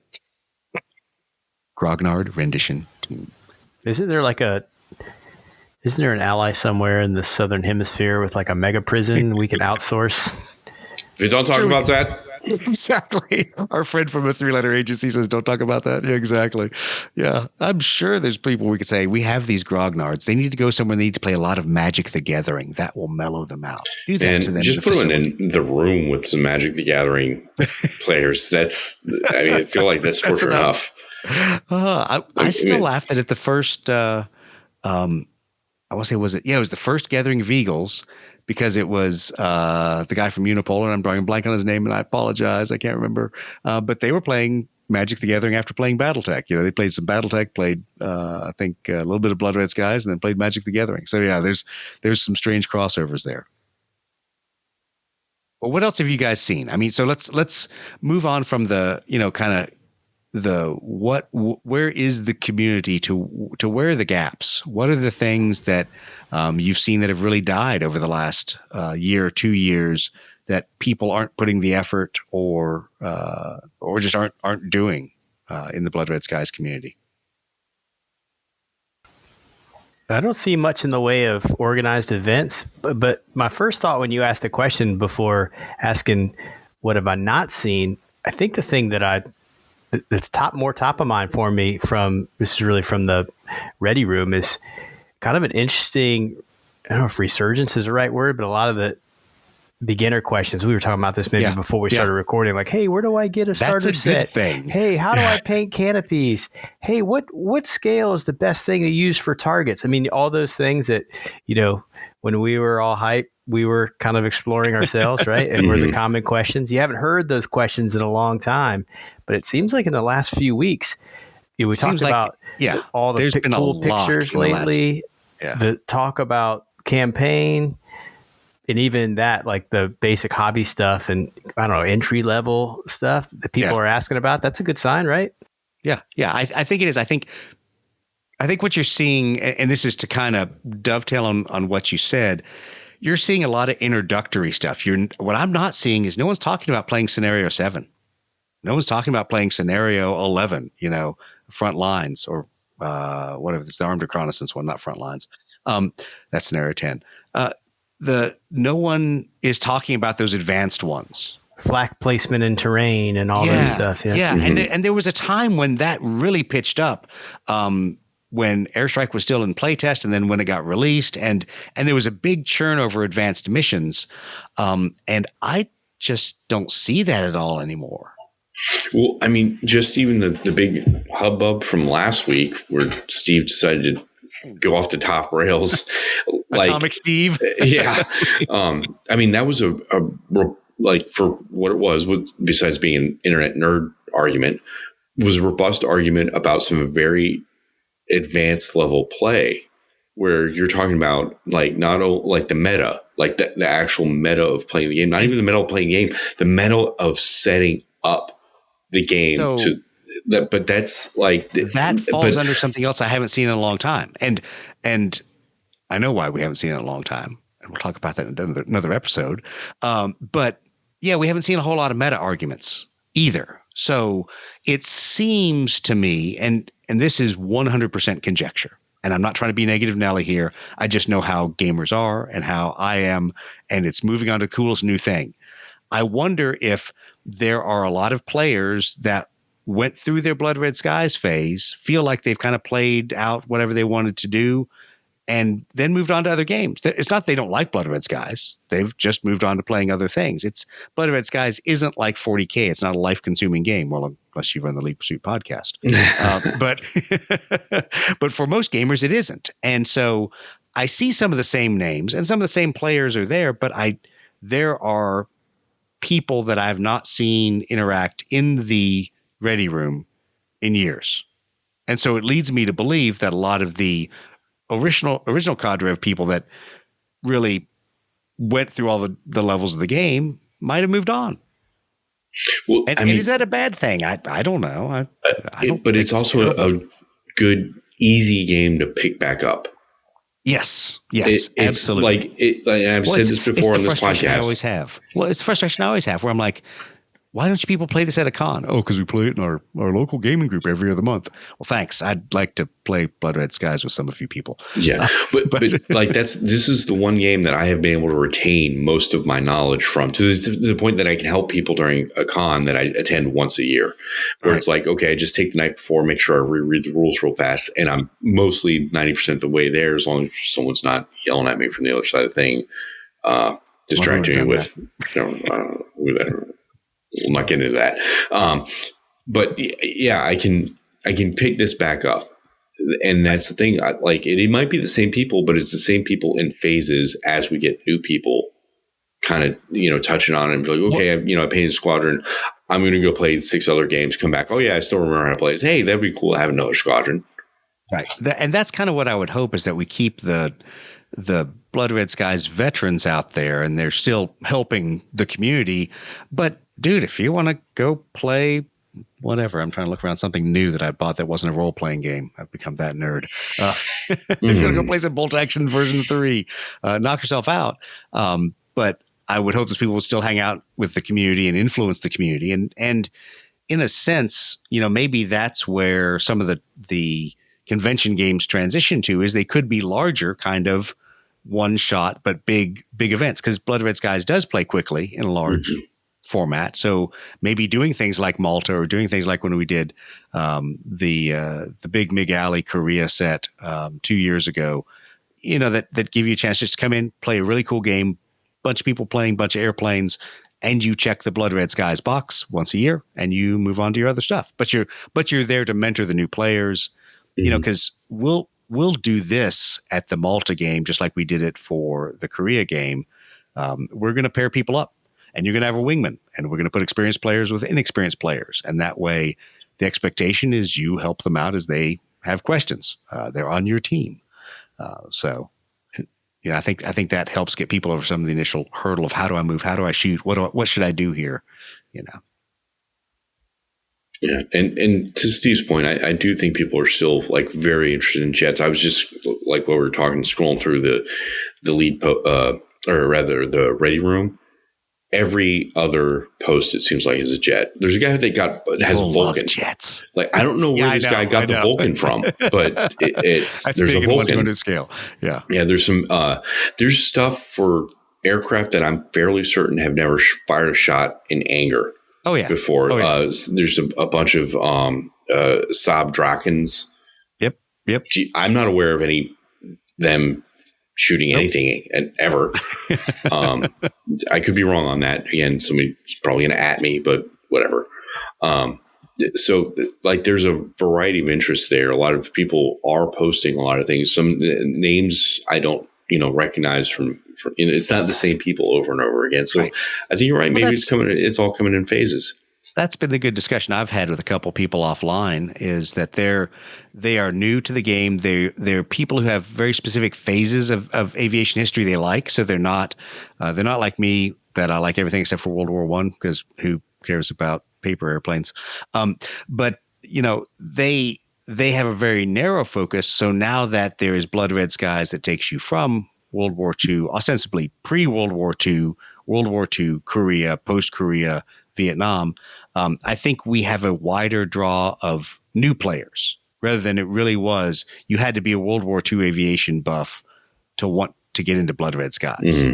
Grognard rendition team. Isn't there an ally somewhere in the Southern Hemisphere with a mega prison we can outsource? If you don't talk about that. Exactly. Our friend from a 3-letter agency says, don't talk about that. Yeah, exactly. Yeah. I'm sure there's people we could say, we have these Grognards. They need to go somewhere. They need to play a lot of Magic the Gathering. That will mellow them out. Do that to them. Just put them in the room with some Magic the Gathering players. I feel like that's torture enough. I still laugh that at the first, I want to say, it was the first Gathering of Eagles. because it was the guy from Unipolar. I'm drawing a blank on his name, and I apologize. I can't remember. But they were playing Magic the Gathering after playing BattleTech. They played some BattleTech, played I think a little bit of Blood Red Skies, and then played Magic the Gathering. So yeah, there's some strange crossovers there. Well, what else have you guys seen? I mean, so let's move on from the kind of where is the community to where are the gaps? What are the things that you've seen that have really died over the last year or 2 years that people aren't putting the effort or just aren't doing in the Blood Red Skies community? I don't see much in the way of organized events, but my first thought when you asked the question before asking what have I not seen, I think the thing that's more top of mind for me this is really from the Ready Room is kind of an interesting, I don't know if resurgence is the right word, but a lot of the beginner questions. We were talking about this maybe before we started recording, like, hey, where do I get a starter set? Good thing. Hey, how do I paint canopies? Hey, what scale is the best thing to use for targets? I mean, all those things that, when we were all hyped, we were kind of exploring ourselves, right? And were the common questions. You haven't heard those questions in a long time, but it seems like in the last few weeks, we talked about all the cool pictures lately, the talk about campaign, and even that, like the basic hobby stuff and I don't know, entry level stuff that people are asking about. That's a good sign, right? Yeah. Yeah. I think it is. I think what you're seeing, and this is to kind of dovetail on what you said, you're seeing a lot of introductory stuff. What I'm not seeing is no one's talking about playing Scenario 7. No one's talking about playing Scenario 11, front lines or whatever. It's the Armed Reconnaissance one, not front lines. That's Scenario 10. No one is talking about those advanced ones. Flak placement and terrain and all those stuff. Yeah. Mm-hmm. And there was a time when that really pitched up, when Airstrike was still in playtest and then when it got released, and there was a big churn over advanced missions. And I just don't see that at all anymore. Well, I mean, just even the big hubbub from last week where Steve decided to go off the top rails. Atomic Steve. Yeah. I mean, that was like for what it was, besides being an internet nerd argument, was a robust argument about some very advanced level play where you're talking about like not like the meta, like the actual meta of playing the game, not even the meta of playing the game, the meta of setting up the game but that's like that falls under something else I haven't seen in a long time. And I know why we haven't seen it in a long time. And we'll talk about that in another episode. But yeah, we haven't seen a whole lot of meta arguments either. So it seems to me, and this is 100% conjecture, and I'm not trying to be negative Nelly here. I just know how gamers are and how I am, and it's moving on to the coolest new thing. I wonder if there are a lot of players that went through their Blood Red Skies phase, feel like they've kind of played out whatever they wanted to do, and then moved on to other games. It's not they don't like Blood Red Skies. They've just moved on to playing other things. Blood Red Skies isn't like 40K. It's not a life-consuming game. Well, unless you run the Leap Pursuit podcast. But for most gamers, it isn't. And so I see some of the same names and some of the same players are there, but there are people that I've not seen interact in the Ready Room in years. And so it leads me to believe that a lot of the original cadre of people that really went through all the levels of the game might have moved on. Well, and is that a bad thing? I don't know. But it's also a good, easy game to pick back up. Yes, absolutely. I've said this before on this podcast. I always have. Well, it's the frustration I always have where I'm like, why don't you people play this at a con? Oh, because we play it in our local gaming group every other month. Well, thanks. I'd like to play Blood Red Skies with a few people. Yeah, but like this is the one game that I have been able to retain most of my knowledge from to the point that I can help people during a con that I attend once a year, where it's like, okay, just take the night before, make sure I reread the rules real fast, and I'm mostly 90% of the way there as long as someone's not yelling at me from the other side of the thing, distracting me with whatever. We'll not get into that. But yeah, I can pick this back up And that's the thing. It might be the same people, but it's the same people in phases as we get new people kind of, touching on it and be like, okay, I painted Squadron. I'm going to go play 6 other games, come back. Oh yeah, I still remember how to play this. Hey, that'd be cool to have another Squadron. Right. And that's kind of what I would hope, is that we keep the Blood Red Skies veterans out there, and they're still helping the community. But dude, if you want to go play whatever, I'm trying to look around something new that I bought that wasn't a role playing game. I've become that nerd. If you want to go play some Bolt Action version 3, knock yourself out. But I would hope that people would still hang out with the community and influence the community. And in a sense, maybe that's where some of the convention games transition to, is they could be larger, kind of one shot, but big events. Because Blood Red Skies does play quickly in a large format. So maybe doing things like Malta, or doing things like when we did the big Mig Alley Korea set 2 years ago, that give you a chance just to come in, play a really cool game, bunch of people playing, bunch of airplanes, and you check the Blood Red Skies box once a year, and you move on to your other stuff. But you're there to mentor the new players, because we'll do this at the Malta game just like we did it for the Korea game. We're going to pair people up, and you're going to have a wingman, and we're going to put experienced players with inexperienced players, and that way the expectation is you help them out as they have questions. They're on your team, so. I think that helps get people over some of the initial hurdle of how do I move, how do I shoot, what should I do here, Yeah, and to Steve's point, I do think people are still very interested in jets. I was just what we were talking, scrolling through the lead or rather the ready room. Every other post, it seems like, is a jet. There's a guy that has a Vulcan. Jets. I don't know where this guy got the Vulcan from, but there's a Vulcan. 1/200 scale. Yeah. Yeah. There's some, there's stuff for aircraft that I'm fairly certain have never fired a shot in anger. Oh yeah. Before. Oh, yeah. There's a bunch of, Saab Drakens. Yep. Gee, I'm not aware of them shooting anything ever. I could be wrong on that. Again, somebody's probably going to at me, but whatever. So there's a variety of interests there. A lot of people are posting a lot of things. Some names I don't, recognize from it's not the same people over and over again. So right. I think you're right. Maybe it's all coming in phases. That's been the good discussion I've had with a couple people offline, is that they are new to the game. They're people who have very specific phases of aviation history they like. So they're not like me, that I like everything except for World War I, because who cares about paper airplanes? But they have a very narrow focus. So now that there is Blood Red Skies that takes you from World War II, ostensibly pre-World War II, World War II, Korea, post-Korea, Vietnam, I think we have a wider draw of new players, rather than it really was you had to be a World War II aviation buff to want to get into Blood Red Skies.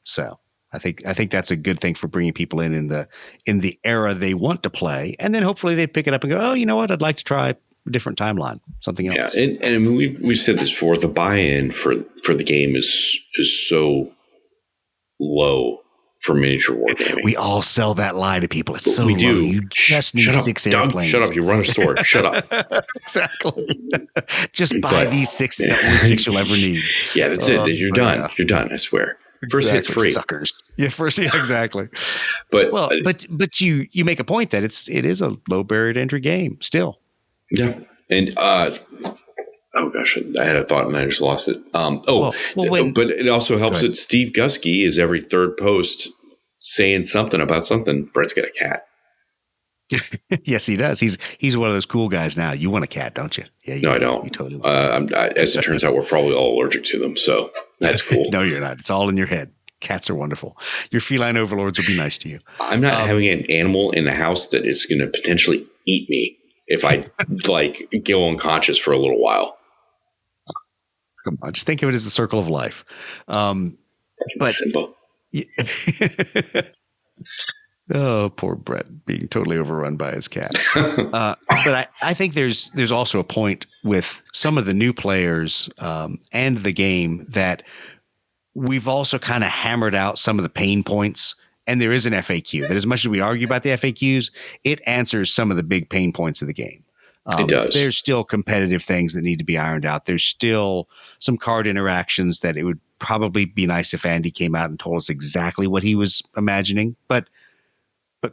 So I think that's a good thing for bringing people in the era they want to play, and then hopefully they pick it up and go, oh, you know what, I'd like to try a different timeline, something else. Yeah, and I mean, we've said this before. The buy-in for the game is so low for miniature wargaming. We all sell that lie to people. It's so we low. do. You just need 6 airplanes. Shut up! You run a store. Shut up. Exactly. Just buy these 6. The only 6 you'll ever need. Yeah, that's it. You're done. Yeah. You're done. I swear. First hit's free. Suckers. Yeah, exactly. But you make a point that it is a low barrier to entry game still. Yeah, and oh gosh, I had a thought and I just lost it. But it also helps that Steve Gusky is every third post saying something about something. Brett's got a cat. Yes, he does. He's one of those cool guys now. You want a cat, don't you? Yeah. No, I don't. You totally as it turns out, we're probably all allergic to them, so that's cool. No, you're not. It's all in your head. Cats are wonderful. Your feline overlords will be nice to you. I'm not having an animal in the house that is going to potentially eat me if I go unconscious for a little while. Come on, just think of it as the circle of life. But simple. Oh, poor Brett being totally overrun by his cat. But I think there's also a point with some of the new players and the game that we've also kind of hammered out some of the pain points. And there is an FAQ that, as much as we argue about the FAQs, it answers some of the big pain points of the game. It does. There's still competitive things that need to be ironed out. There's still some card interactions that it would probably be nice if Andy came out and told us exactly what he was imagining. But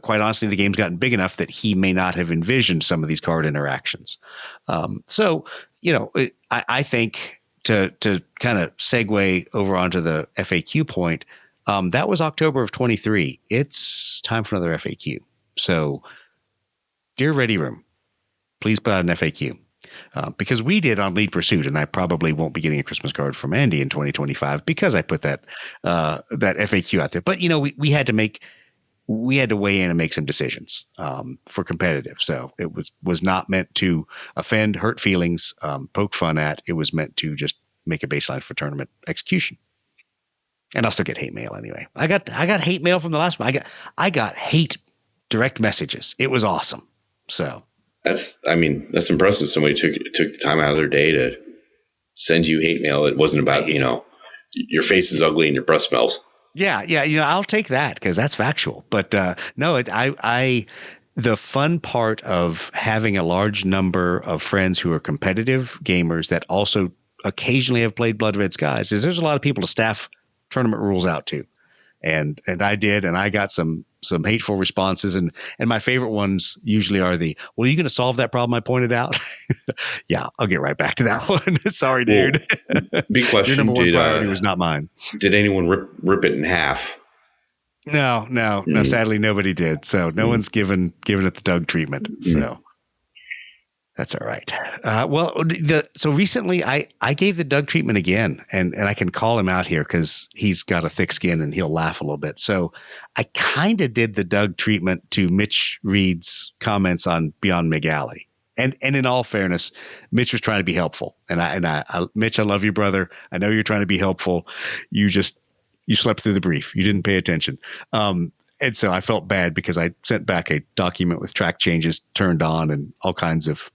quite honestly, the game's gotten big enough that he may not have envisioned some of these card interactions. So, I think to kind of segue over onto the FAQ point, that was October of 23. It's time for another FAQ. So, dear Ready Room, please put out an FAQ. Because we did on Lead Pursuit, and I probably won't be getting a Christmas card from Andy in 2025 because I put that FAQ out there. But we had to weigh in and make some decisions for competitive. So it was not meant to offend, hurt feelings, poke fun at. It was meant to just make a baseline for tournament execution. And I'll still get hate mail anyway. I got hate mail from the last one. I got hate direct messages. It was awesome. So that's impressive. Somebody took the time out of their day to send you hate mail. It wasn't about, your face is ugly and your breath smells. Yeah. I'll take that because that's factual. But no, the fun part of having a large number of friends who are competitive gamers that also occasionally have played Blood Red Skies is there's a lot of people to staff tournament rules out to. And I did, and I got some hateful responses, and my favorite ones usually are well, are you going to solve that problem I pointed out? Yeah, I'll get right back to that one. Sorry, dude. Big question. Your number one priority was not mine. Did anyone rip it in half? No. Sadly, nobody did. So no one's given it the Doug treatment. So that's all right. So recently I gave the Doug treatment again, and I can call him out here because he's got a thick skin and he'll laugh a little bit. So I kind of did the Doug treatment to Mitch Reed's comments on Beyond McGalley. And in all fairness, Mitch was trying to be helpful. And Mitch, I love you, brother. I know you're trying to be helpful. You slept through the brief. You didn't pay attention. And so I felt bad because I sent back a document with track changes turned on and all kinds of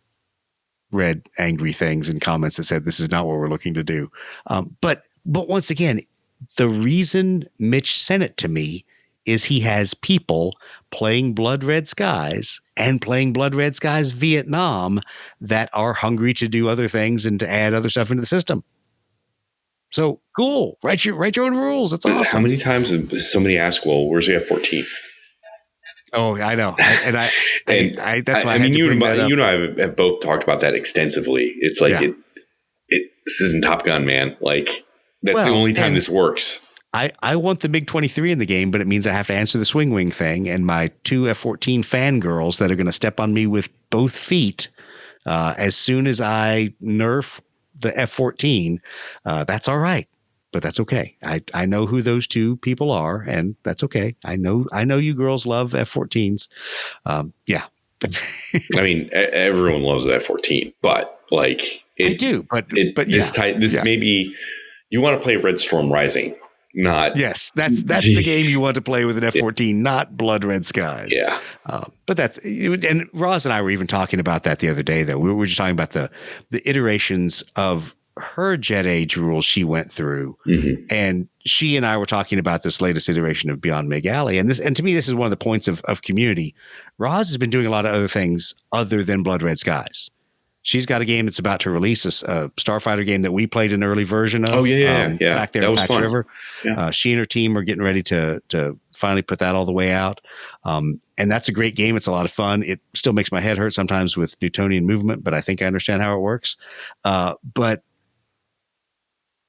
red angry things and comments that said, this is not what we're looking to do. But once again, the reason Mitch sent it to me is he has people playing Blood Red Skies and playing Blood Red Skies Vietnam that are hungry to do other things and to add other stuff into the system. So cool. Write your own rules. It's awesome. How many times have somebody asked, well, where's the F-14? Oh, I know. That's why you and I have both talked about that extensively. It's like, this isn't Top Gun, man. Like that's the only time this works. I want the MiG-23 in the game, but it means I have to answer the swing wing thing. And my 2 F-14 fangirls that are going to step on me with both feet as soon as I nerf the F-14, that's all right. But that's okay. I know who those two people are, and that's okay. I know you girls love F-14s. Yeah. I mean, everyone loves the F-14, but like I do. But maybe you want to play Red Storm Rising. Not yes, that's the game you want to play with an F-14, not Blood Red Skies. Yeah, but and Roz and I were even talking about that the other day. Though we were just talking about the iterations of her Jet Age rules she went through, and she and I were talking about this latest iteration of Beyond McGalley, and to me this is one of the points of community. Roz has been doing a lot of other things other than Blood Red Skies. She's got a game that's about to release, a Starfighter game that we played an early version of. Oh, yeah. Back there in Pax River. Yeah. She and her team are getting ready to finally put that all the way out. And that's a great game. It's a lot of fun. It still makes my head hurt sometimes with Newtonian movement, but I think I understand how it works. But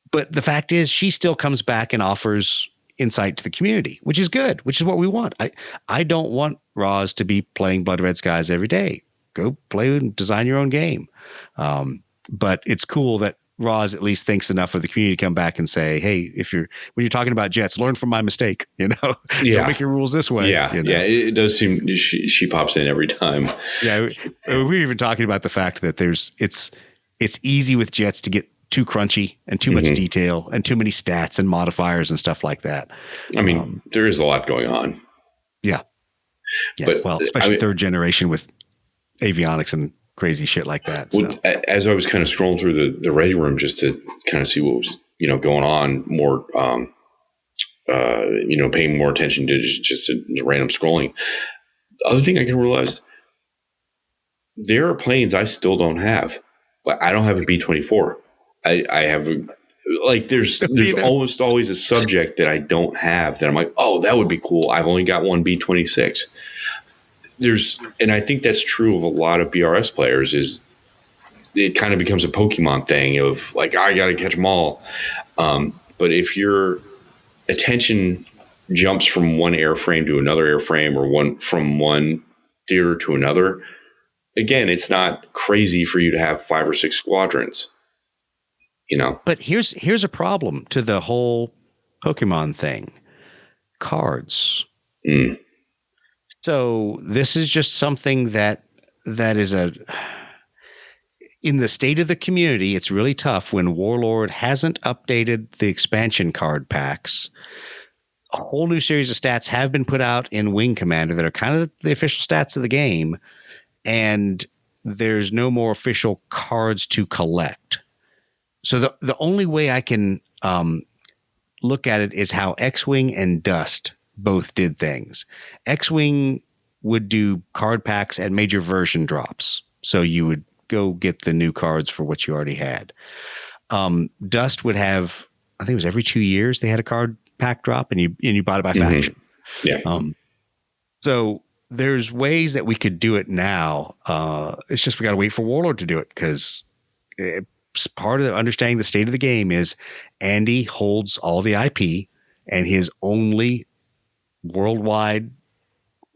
the fact is, she still comes back and offers insight to the community, which is good, which is what we want. I don't want Roz to be playing Blood Red Skies every day. Go play and design your own game. But it's cool that Roz at least thinks enough of the community to come back and say, hey, when you're talking about jets, learn from my mistake, Don't make your rules this way. Yeah. Yeah. It does seem she pops in every time. Yeah. We're even talking about the fact that it's easy with jets to get too crunchy and too much detail and too many stats and modifiers and stuff like that. I mean, there is a lot going on. Yeah. But especially third generation with avionics and crazy shit like that. Well, as I was kind of scrolling through the ready room just to kind of see what was, going on more, paying more attention to just random scrolling. The other thing I realized, there are planes I still don't have. I don't have a B-24. I have there's almost always a subject that I don't have that I'm like, oh, that would be cool. I've only got one B-26. And I think that's true of a lot of BRS players. Is it kind of becomes a Pokemon thing of like, I got to catch them all. But if your attention jumps from one airframe to another airframe, or from one theater to another, again, it's not crazy for you to have 5 or 6 squadrons, But here's a problem to the whole Pokemon thing. Cards. Mm. So this is just something that is in the state of the community. It's really tough when Warlord hasn't updated the expansion card packs. A whole new series of stats have been put out in Wing Commander that are kind of the official stats of the game, and there's no more official cards to collect. So the only way I can look at it is how X-Wing and Dust both did things. X-Wing would do card packs and major version drops. So you would go get the new cards for what you already had. Dust would have, I think it was every 2 years they had a card pack drop, and you bought it by faction. Yeah. So there's ways that we could do it now. It's just we got to wait for Warlord to do it, because part of understanding the state of the game is Andy holds all the IP, and his only worldwide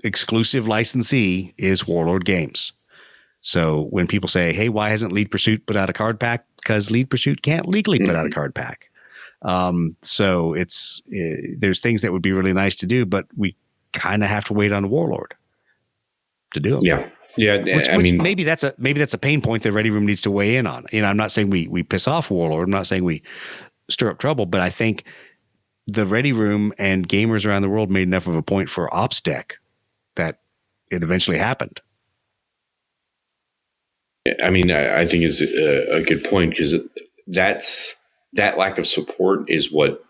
exclusive licensee is Warlord Games. So when people say, hey, why hasn't Lead Pursuit put out a card pack? Because Lead Pursuit can't legally put out a card pack. So there's things that would be really nice to do, but we kind of have to wait on Warlord to do them. Yeah. Yeah. Which maybe that's a pain point that Ready Room needs to weigh in on. I'm not saying we piss off Warlord. I'm not saying we stir up trouble, but I think the Ready Room and gamers around the world made enough of a point for Ops Deck that it eventually happened. I think it's a good point, because that lack of support is what,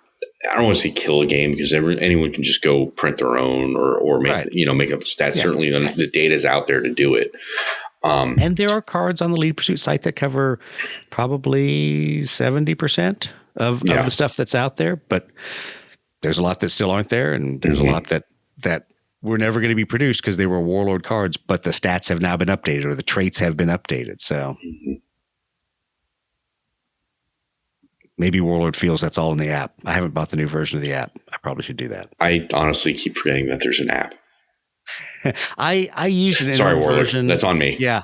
I don't want to say kill a game, because anyone can just go print their own or make right. Make up stats. Yeah. Certainly the data is out there to do it. And there are cards on the Lead Pursuit site that cover probably 70% of the stuff that's out there, but there's a lot that still aren't there, and there's a lot that were never going to be produced because they were Warlord cards, but the stats have now been updated, or the traits have been updated. So maybe Warlord feels that's all in the app. I haven't bought the new version of the app. I probably should do that. I honestly keep forgetting that there's an app. I used it in Sorry, Warlord. version. That's on me. Yeah.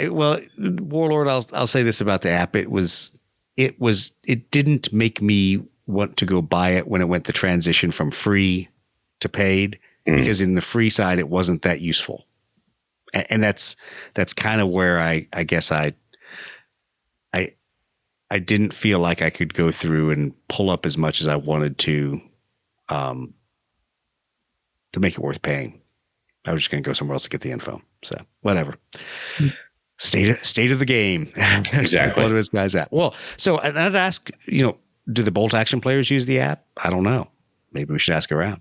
Warlord, I'll say this about the app. It didn't make me want to go buy it when it went the transition from free to paid, because in the free side, it wasn't that useful. And that's kind of where I guess I didn't feel like I could go through and pull up as much as I wanted to make it worth paying. I was just going to go somewhere else to get the info. So whatever. State of the game. Exactly. What is guys at? Well, so I'd ask, do the bolt action players use the app? I don't know. Maybe we should ask around.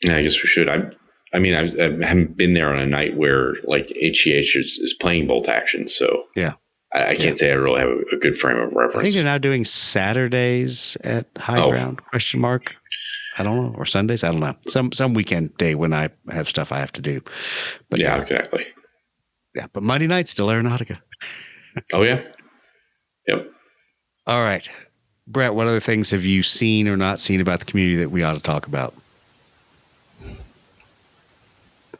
Yeah, I guess we should. I haven't been there on a night where like HEH is playing bolt action. So yeah, I can't say I really have a good frame of reference. I think they're now doing Saturdays at High Ground ? I don't know, or Sundays. I don't know. Some weekend day when I have stuff I have to do. But yeah, exactly. Yeah, but Monday night still Aeronautica. Oh yeah. Yep. All right, Brett. What other things have you seen or not seen about the community that we ought to talk about?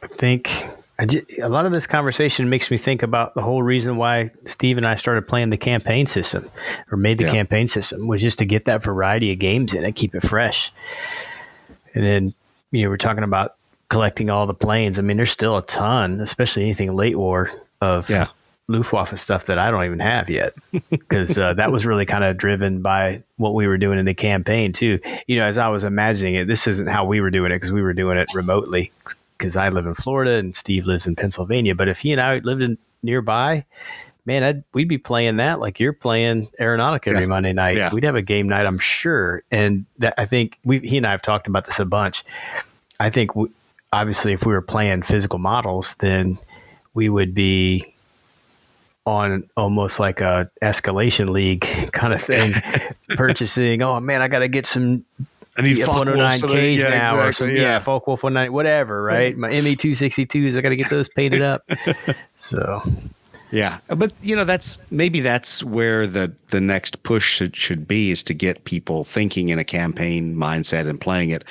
I think a lot of this conversation makes me think about the whole reason why Steve and I started playing the campaign system, or made the campaign system, was just to get that variety of games in and keep it fresh. And then, we're talking about collecting all the planes. I mean, there's still a ton, especially anything late war, of Luftwaffe stuff that I don't even have yet, because that was really kind of driven by what we were doing in the campaign too. As I was imagining it, this isn't how we were doing it, because we were doing it remotely, because I live in Florida and Steve lives in Pennsylvania. But if he and I lived in nearby, man, we'd be playing that like you're playing Aeronautica every Monday night. Yeah. We'd have a game night, I'm sure. And that, I think he and I have talked about this a bunch. I think obviously if we were playing physical models, then we would be on almost like a escalation league kind of thing, purchasing. Oh man, I got to get some I need F109Ks yeah, now, exactly, or some Folk Wolf 190, whatever. Right, my ME262s. I got to get those painted up. So. Yeah, but that's where the next push should be, is to get people thinking in a campaign mindset and playing it.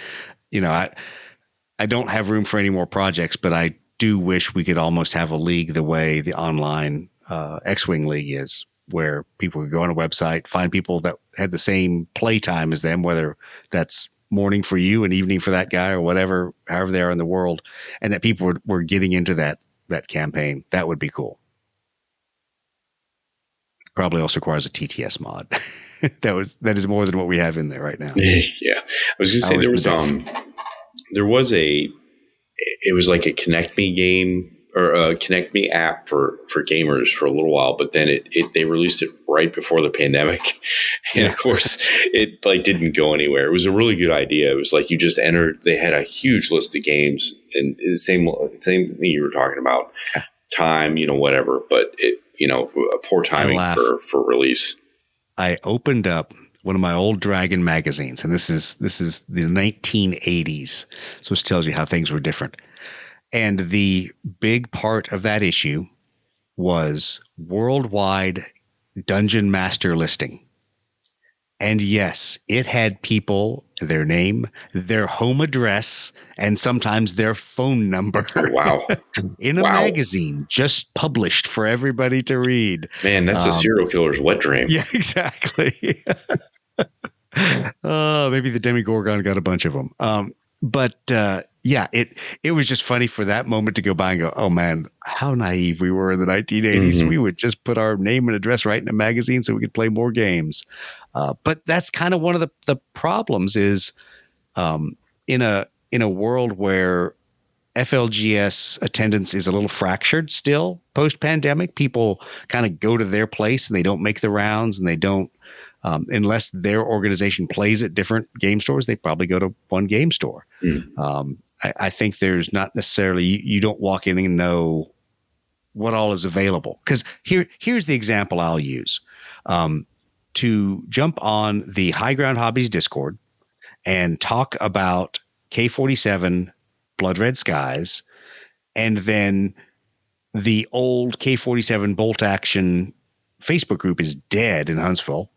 I don't have room for any more projects, but I do wish we could almost have a league the way the online X-Wing League is, where people could go on a website, find people that had the same play time as them, whether that's morning for you and evening for that guy or whatever, however they are in the world, and that people were getting into that campaign. That would be cool. Probably also requires a TTS mod. that is more than what we have in there right now. Yeah, I was going to say there was it was like a Connect Me game or a Connect Me app for gamers for a little while, but then they released it right before the pandemic, and of course it didn't go anywhere. It was a really good idea. It was like you just entered. They had a huge list of games, and the same thing you were talking about, time, whatever, but it. Poor timing for release. I opened up one of my old Dragon magazines, and this is the 1980s, so this tells you how things were different. And the big part of that issue was worldwide dungeon master listing. And yes, it had people, their name, their home address, and sometimes their phone number. Wow. In a magazine just published for everybody to read. Man, that's a serial killer's wet dream. Yeah, exactly. Maybe the Demigorgon got a bunch of them. But it was just funny for that moment to go by and go, oh man, how naive we were in the 1980s. Mm-hmm. We would just put our name and address right in a magazine so we could play more games. But that's kind of one of the problems is in a world where FLGS attendance is a little fractured still post-pandemic. People kind of go to their place and they don't make the rounds, and they don't unless their organization plays at different game stores, they probably go to one game store. I think there's not necessarily you don't walk in and know what all is available, because here's the example I'll use. To jump on the High Ground Hobbies Discord and talk about K-47 Blood Red Skies, and then the old K-47 Bolt Action Facebook group is dead in Huntsville.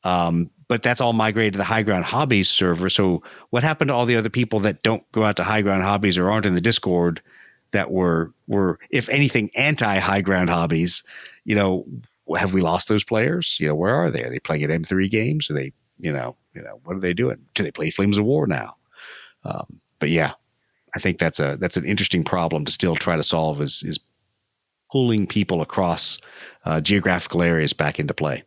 But that's all migrated to the High Ground Hobbies server. So what happened to all the other people that don't go out to High Ground Hobbies or aren't in the Discord that were, if anything, anti-High Ground Hobbies? Have we lost those players? Where are they? Are they playing at M3 games? Are they, what are they doing? Do they play Flames of War now? But yeah, I think that's an interesting problem to still try to solve, is pulling people across geographical areas back into play.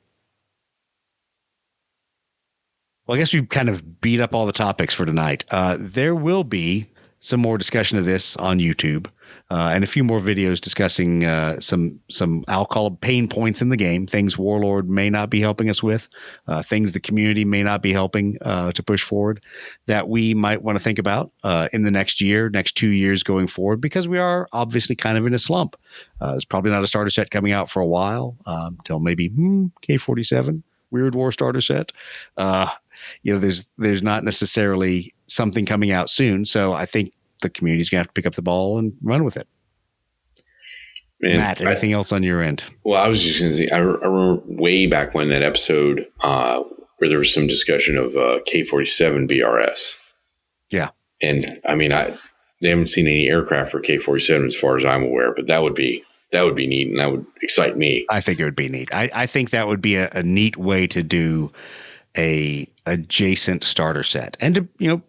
Well, I guess we've kind of beat up all the topics for tonight. There will be some more discussion of this on YouTube, and a few more videos discussing some I'll call pain points in the game, things Warlord may not be helping us with, things the community may not be helping to push forward, that we might want to think about in the next 2 years going forward, because we are obviously kind of in a slump. There's probably not a starter set coming out for a while, until maybe K-47 Weird War starter set. There's not necessarily something coming out soon. So I think the community's going to have to pick up the ball and run with it. Man, Matt, anything else on your end? Well, I was just going to say, I remember way back when that episode where there was some discussion of K-47 BRS. Yeah. And I mean, they haven't seen any aircraft for K-47 as far as I'm aware, but that would be neat, and that would excite me. I think it would be neat. I think that would be a neat way to do a adjacent starter set, and to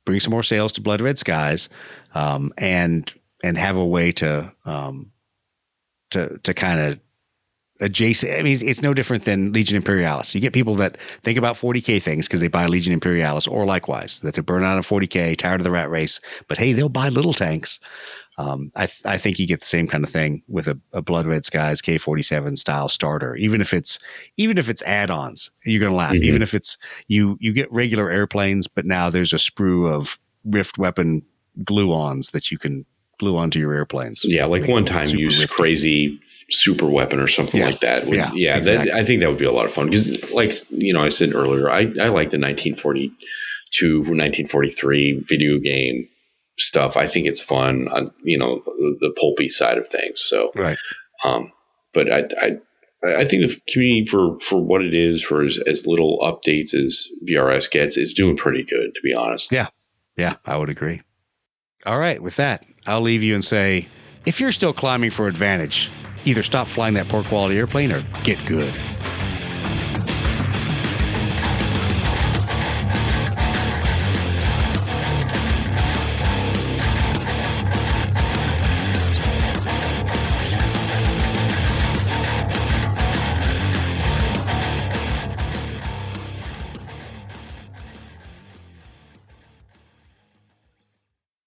bring some more sales to Blood Red Skies, and have a way to kind of adjacent. I mean, it's no different than Legion Imperialis. You get people that think about 40K things because they buy Legion Imperialis, or likewise that they burn out of 40K, tired of the rat race, but hey, they'll buy little tanks. I think you get the same kind of thing with a Blood Red Skies K-47 style starter. Even if it's add-ons, you're going to laugh. Mm-hmm. Even if it's you get regular airplanes, but now there's a sprue of Rift weapon glue-ons that you can glue onto your airplanes. Yeah, like one time you used crazy super weapon or something like that. Exactly. I think that would be a lot of fun because, like, I said earlier, I like the 1942, 1943 video game stuff. I think it's fun on, the pulpy side of things. So, right. But I think the community for what it is, for as little updates as VRS gets, is doing pretty good, to be honest. Yeah. Yeah, I would agree. All right. With that, I'll leave you and say, if you're still climbing for advantage, either stop flying that poor quality airplane or get good.